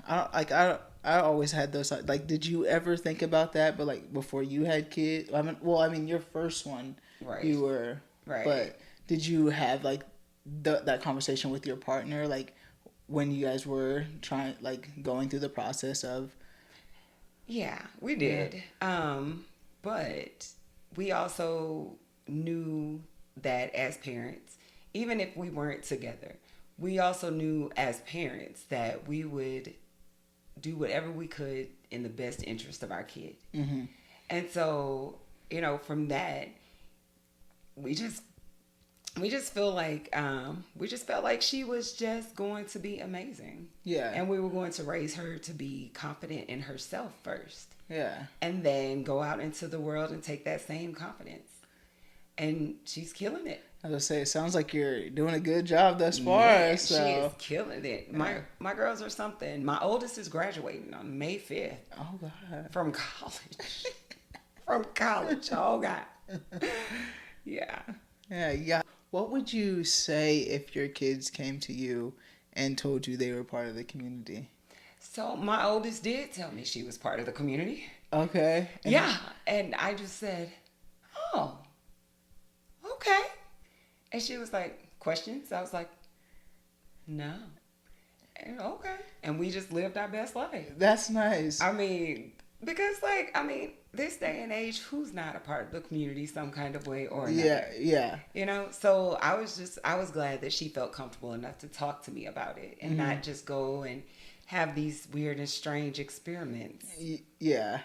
I always had those like. Did you ever think about that? But like before you had kids, I mean, your first one, Right. you were. Right. But did you have like that conversation with your partner, like when you guys were trying, like going through the process of? Yeah, we Yeah. did. But we also knew that as parents, even if we weren't together, we also knew as parents that we would do whatever we could in the best interest of our kid. Mm-hmm. And so, from that, we just we just feel like we just felt like she was just going to be amazing. Yeah. And we were going to raise her to be confident in herself first. Yeah. And then go out into the world and take that same confidence. And she's killing it. I was gonna say, it sounds like you're doing a good job thus far. Man, so she is killing it. My girls are something. My oldest is graduating on May 5th. Oh God. From college. From college. Oh God. Yeah. Yeah. What would you say if your kids came to you and told you they were part of the community? So my oldest did tell me she was part of the community. Okay. Yeah. And I just said, oh, okay. And she was like, questions? I was like, no. And okay. And we just lived our best life. That's nice. I mean, because this day and age, who's not a part of the community some kind of way or another? Yeah. So I was glad that she felt comfortable enough to talk to me about it and not just go and have these weird and strange experiments. Yeah.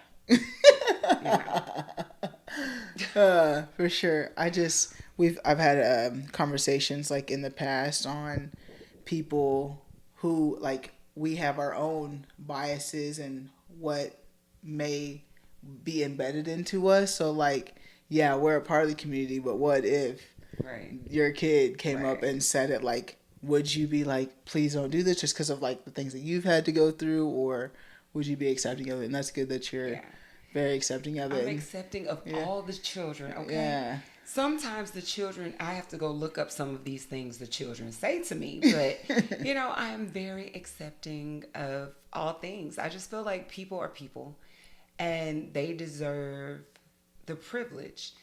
For sure. I've had conversations like in the past on people who like we have our own biases and what may be embedded into us. So like, yeah, we're a part of the community, but what if your kid came up and said it? Like, would you be like, please don't do this just because of like the things that you've had to go through, or would you be accepting of it? And that's good that you're very accepting of it. I'm accepting of all the children, okay? Yeah. Sometimes the children, I have to go look up some of these things the children say to me, but, I am very accepting of all things. I just feel like people are people, and they deserve the privilege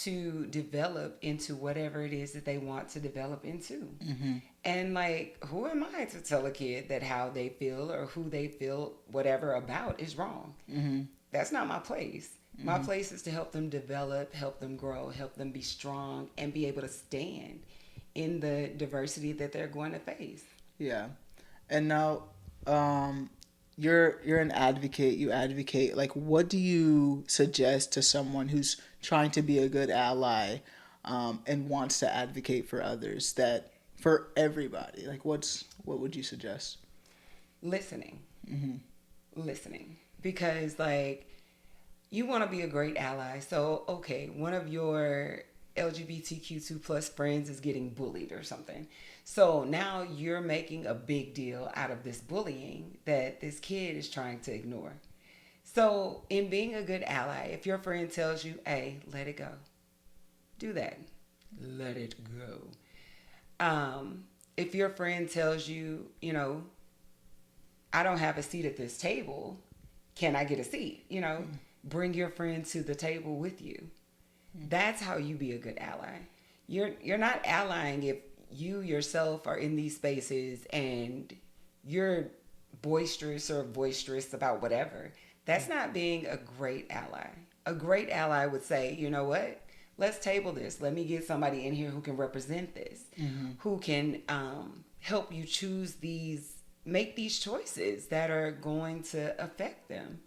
to develop into whatever it is that they want to develop into. Mm-hmm. And like, who am I to tell a kid that how they feel or who they feel whatever about is wrong? Mm-hmm. That's not my place. Mm-hmm. My place is to help them develop, help them grow, help them be strong, and be able to stand in the diversity that they're going to face. Yeah. And now, you're an advocate. You advocate. Like, what do you suggest to someone who's trying to be a good ally, and wants to advocate for others, that for everybody? Like, what would you suggest? Listening. Mm-hmm. Listening. Because like, you want to be a great ally. So, okay, one of your LGBTQ2 plus friends is getting bullied or something. So now you're making a big deal out of this bullying that this kid is trying to ignore. So in being a good ally, if your friend tells you, hey, let it go, do that. Let it go. If your friend tells you, I don't have a seat at this table, can I get a seat? Bring your friend to the table with you. That's how you be a good ally. You're not allying if you yourself are in these spaces and you're boisterous about whatever. That's not being a great ally. A great ally would say, you know what? Let's table this. Let me get somebody in here who can represent this, who can help you make these choices that are going to affect them.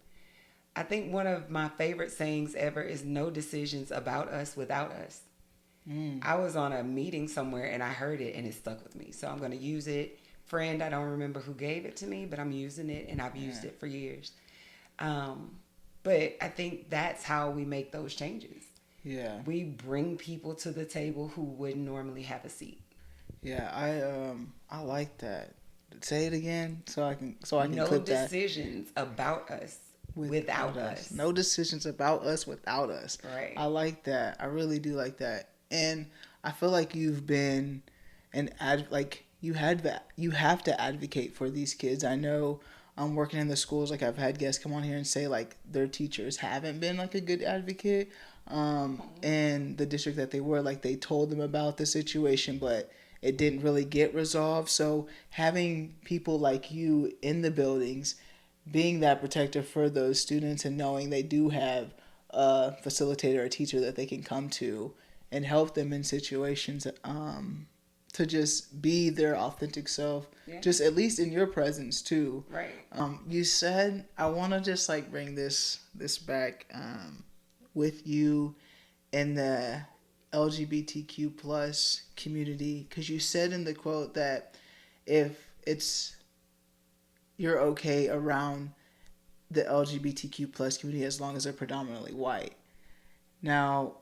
I think one of my favorite sayings ever is no decisions about us without us. I was on a meeting somewhere and I heard it and it stuck with me. So I'm going to use it. Friend, I don't remember who gave it to me, but I'm using it and I've used it for years. But I think that's how we make those changes. Yeah. We bring people to the table who wouldn't normally have a seat. Yeah, I like that. Say it again so I can no clip that. No decisions about us without us. No decisions about us without us. Right. I like that. I really do like that. And I feel like you've been you have to advocate for these kids. I know I'm working in the schools, like I've had guests come on here and say like their teachers haven't been like a good advocate. In the district that they were, like they told them about the situation, but it didn't really get resolved. So having people like you in the buildings, being that protector for those students and knowing they do have a facilitator or a teacher that they can come to and help them in situations to just be their authentic self, Yeah. just at least in your presence too. Right. You said, I want to just like bring this back with you in the LGBTQ plus community, because you said in the quote that if it's you're okay around the LGBTQ plus community as long as they're predominantly white. Now,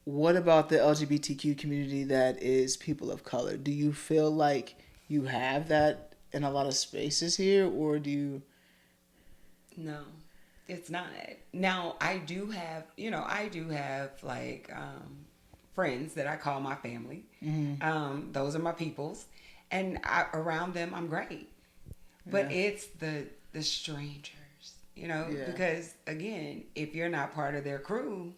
what about the LGBTQ community that is people of color? Do you feel like you have that in a lot of spaces here, or do you? No, it's not. Now, I do have like friends that I call my family. Mm-hmm. Those are my peoples, and around them, I'm great. But Yeah. it's the strangers, Yeah. because again, if you're not part of their crew,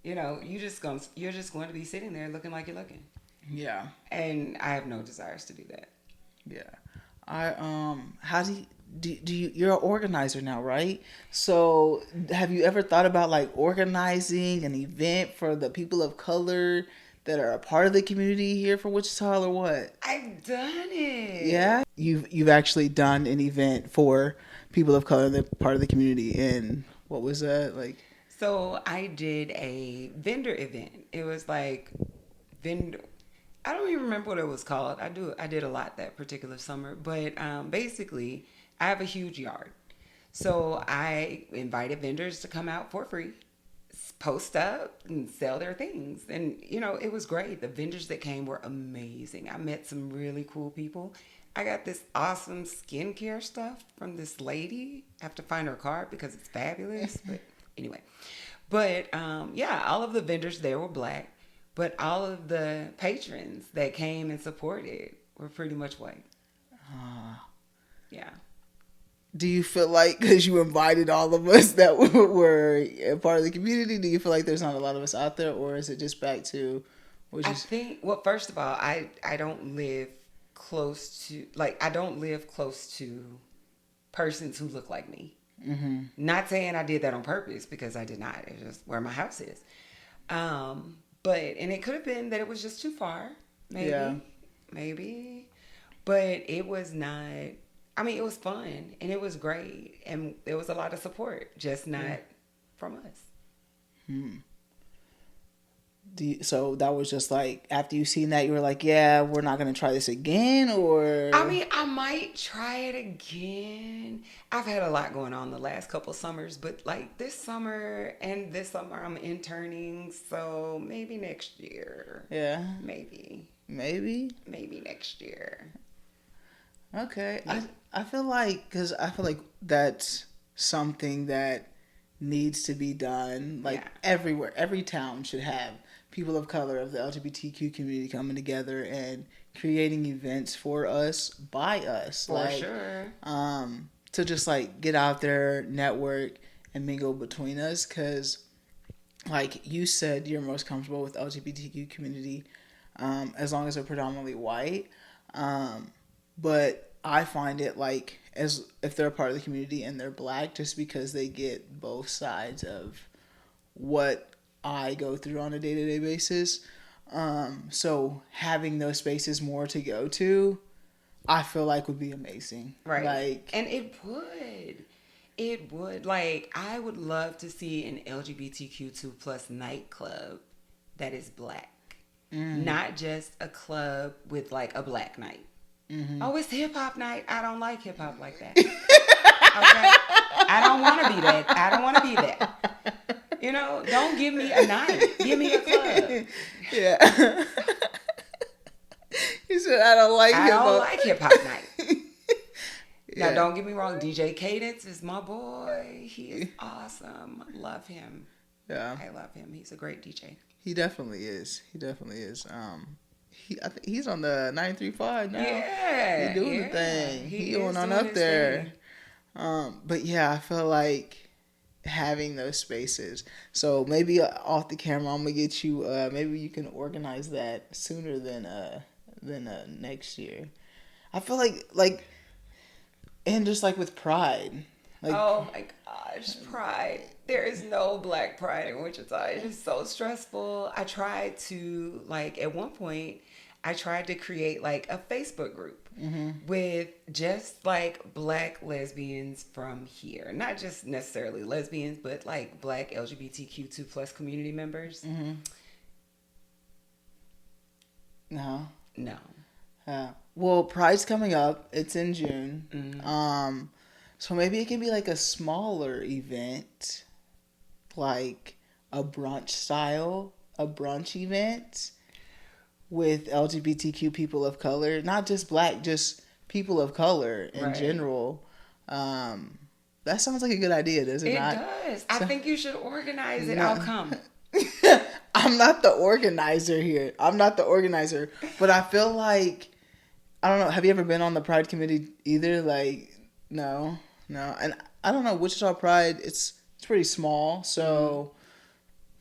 you're just going to be sitting there looking like you're looking, Yeah. and I have no desires to do that. Yeah. How do you, you're an organizer now, right? So have you ever thought about like organizing an event for the people of color that are a part of the community here for Wichita, or what? I've done it. Yeah. You've actually done an event for people of color that part of the community, and what was that like? So I did a vendor event. It was like vendor. I don't even remember what it was called. I did a lot that particular summer, but basically, I have a huge yard, so I invited vendors to come out for free, post up and sell their things, and it was great. The vendors that came were amazing. I met some really cool people. I got this awesome skincare stuff from this lady. I have to find her card because it's fabulous, but anyway. But yeah, all of the vendors there were black, but all of the patrons that came and supported were pretty much white. Yeah. Do you feel like because you invited all of us that were a part of the community, do you feel like there's not a lot of us out there, or is it just back to? I think, well, first of all, I don't live close to, like, I don't live close to persons who look like me. Mm-hmm. Not saying I did that on purpose, because I did not. It's just where my house is. And it could have been that it was just too far. Maybe. Yeah. Maybe. But it was not, I mean, it was fun and it was great. And there was a lot of support, just not from us. Hmm. So that was just like, after you seen that, you were like, yeah, we're not going to try this again, or? I mean, I might try it again. I've had a lot going on the last couple summers, but like this summer I'm interning, so maybe next year. Yeah. Maybe next year. Okay. I feel like, because I feel like that's something that needs to be done. Like everywhere, every town should have people of color of the LGBTQ community coming together and creating events for us, by us. For sure. To just like get out there, network, and mingle between us. Because like you said, you're most comfortable with LGBTQ community as long as they're predominantly white. But I find it like, as if they're a part of the community and they're black, just because they get both sides of what I go through on a day-to-day basis. So having those spaces more to go to, I feel like would be amazing. Right. Like, and it would. Like, I would love to see an LGBTQ2 plus nightclub that is black. Not just a club with like a black night. Mm-hmm. Oh, it's hip hop night. I don't like hip hop like that. Okay? I don't want to be that. I don't want to be that. Don't give me a night. Give me a club. Yeah. He said, I don't like hip hop. I don't like hip hop night. Yeah. Now, don't get me wrong. DJ Cadence is my boy. He is awesome. Love him. Yeah. I love him. He's a great DJ. He definitely is. I think he's on the 935 now. Yeah. He's doing the thing. He going on up there. But yeah, I feel like having those spaces. So maybe off the camera, I'm gonna get you. Maybe you can organize that sooner than next year. I feel like, and just like with Pride, Like, Oh my gosh, pride. There is no black pride in Wichita. It's just so stressful. I tried to, like, at one point, I tried to create like a Facebook group with just like black lesbians from here. Not just necessarily lesbians, but like black LGBTQ2 plus community members. no. No. Well, Pride's coming up. It's in June. So maybe it can be like a smaller event, like a brunch event with LGBTQ people of color, not just black, just people of color in Right. general. That sounds like a good idea, does it It not? does. I think you should organize it. No. I'll come. I'm not the organizer here. I'm not the organizer, but I feel like I don't know. Have you ever been on the Pride committee either? Like, no. And I don't know. Wichita Pride, it's pretty small, so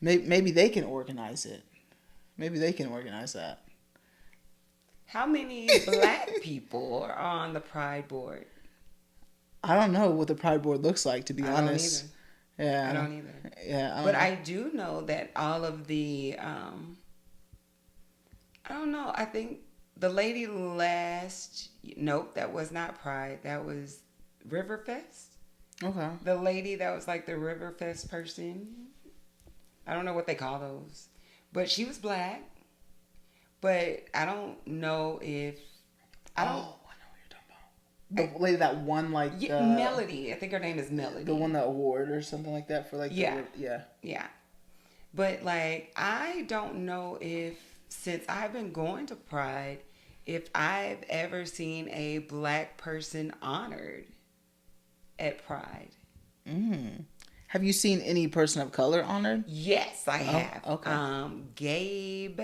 maybe they can organize it. Maybe they can organize that. How many black people are on the Pride board? I don't know what the Pride board looks like, to be honest. Yeah, I don't either. Yeah, But I do know that all of the, I don't know. I think the lady nope, that was not Pride. That was Riverfest. Okay. The lady that was like the Riverfest person. I don't know what they call those. But she was black. But I don't know if, I don't. Oh, I know what you're talking about. The lady that won like Yeah, Melody. I think her name is Melody. The won the award or something like that for like Yeah. Yeah. But like I don't know if since I've been going to Pride, if I've ever seen a black person honored at Pride. Have you seen any person of color honored? Yes, I have. Okay. Gabe.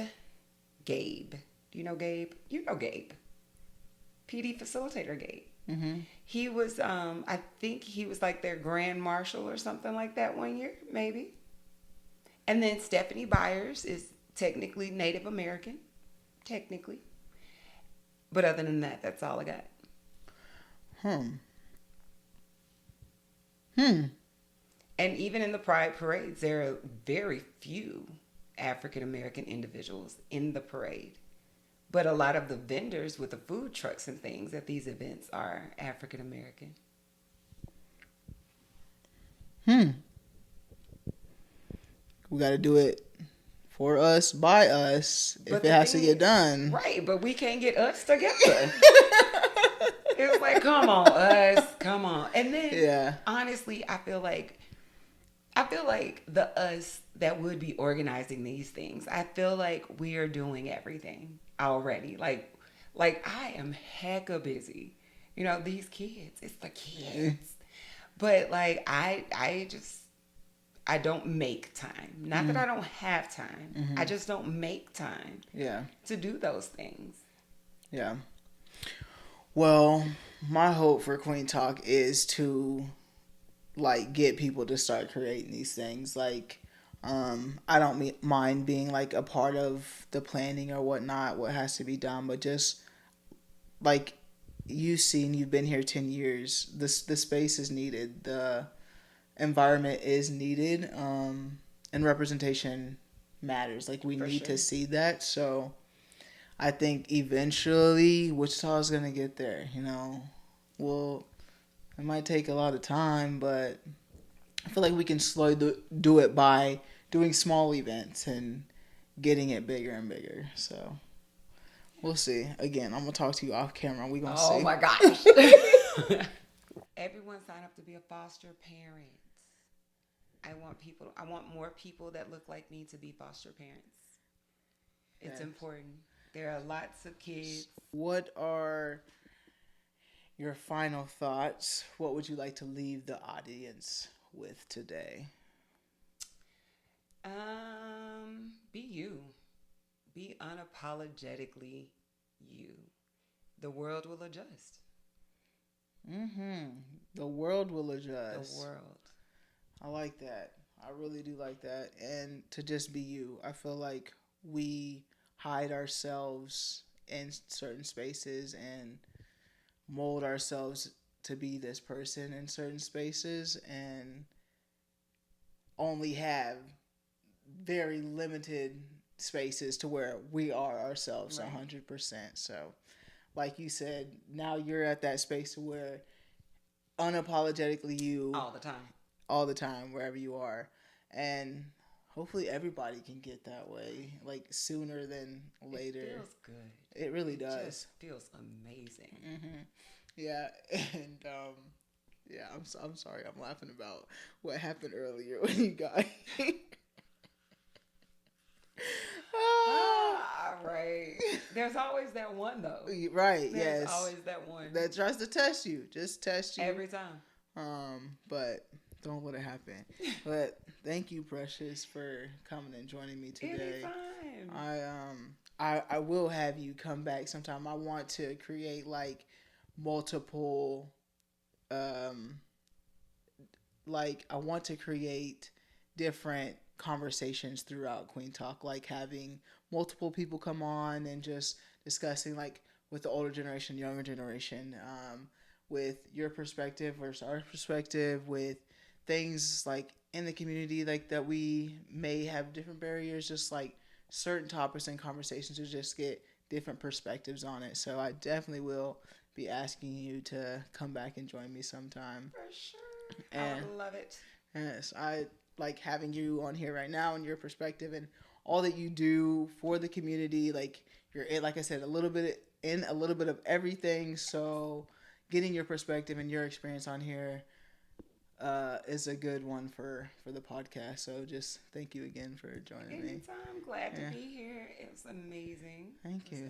Do you know Gabe? You know Gabe. PD facilitator Gabe. He was, I think he was like their grand marshal or something like that one year, maybe. And then Stephanie Byers is technically Native American, technically. But other than that, that's all I got. And even in the Pride parades, there are very few African American individuals in the parade. But a lot of the vendors with the food trucks and things at these events are African American. We got to do it for us, by us, if it has to get done. Right, but we can't get us together. It's like, come on, us, come on. And then, honestly, I feel like the us that would be organizing these things, I feel like we are doing everything already. Like I am hecka busy. You know, these kids, it's the kids. But like, I don't make time. Not that I don't have time. I just don't make time. To do those things. Yeah. Well, my hope for Kueen Talk is to like get people to start creating these things. Like, I don't mind being like a part of the planning or whatnot, what has to be done, but just like you've been here 10 years. The space is needed. The environment is needed. And representation matters. Like we need to see that. So I think eventually Wichita's gonna get there, you know. Well, it might take a lot of time, but I feel like we can slowly do it by doing small events and getting it bigger and bigger. So we'll see. Again, I'm gonna talk to you off camera. We gonna see. Oh my gosh. Everyone sign up to be a foster parent. I want more people that look like me to be foster parents. It's important. There are lots of kids. What are your final thoughts? What would you like to leave the audience with today? Be you. Be unapologetically you. The world will adjust. The world will adjust. The world. I like that. I really do like that. And to just be you. I feel like we hide ourselves in certain spaces and mold ourselves to be this person in certain spaces and only have very limited spaces to where we are ourselves 100%. So, like you said, now you're at that space where unapologetically you all the time, wherever you are. And hopefully everybody can get that way, like sooner than later. It feels good. It really it does. Just feels amazing. Mm-hmm. Yeah, and yeah, I'm sorry, I'm laughing about what happened earlier when you got. Right. There's always that one though. Right. There's yes. always that one that tries to test you. Just test you every time. But don't let it happen. But thank you, Precious, for coming and joining me today. Anytime. I will have you come back sometime. I want to create like multiple like I want to create different conversations throughout Kueen Talk, like having multiple people come on and just discussing like with the older generation, younger generation, with your perspective versus our perspective, with things like in the community like that we may have different barriers, just like certain topics and conversations to just get different perspectives on it. So I definitely will be asking you to come back and join me sometime. For sure. And I would love it. Yes, I like having you on here right now and your perspective and all that you do for the community. Like you're, like I said, a little bit of everything. So getting your perspective and your experience on here is a good one for the podcast. So just thank you again for joining me. Anytime. Glad to be here. It was amazing. Thank you.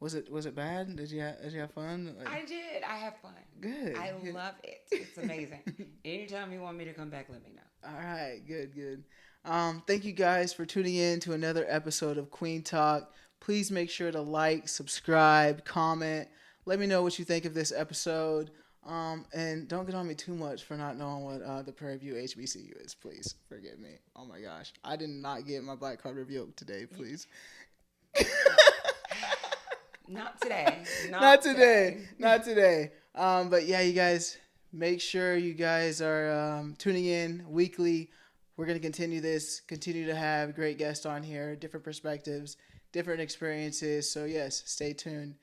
Was it bad? Did you have fun? I did. I have fun. Good. I love it. It's amazing. Anytime you want me to come back, let me know. All right. Good. Thank you guys for tuning in to another episode of Kueen Talk. Please make sure to like, subscribe, comment. Let me know what you think of this episode. And don't get on me too much for not knowing what the Prairie View HBCU is. Please forgive me. Oh my gosh, I did not get my black card revoked today. Please. Not today. Not today. But yeah, you guys, make sure you guys are tuning in weekly. We're gonna continue to have great guests on here, different perspectives, different experiences. So yes, stay tuned.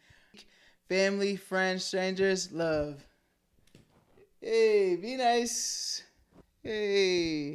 Family, friends, strangers, love. Hey, be nice. Hey.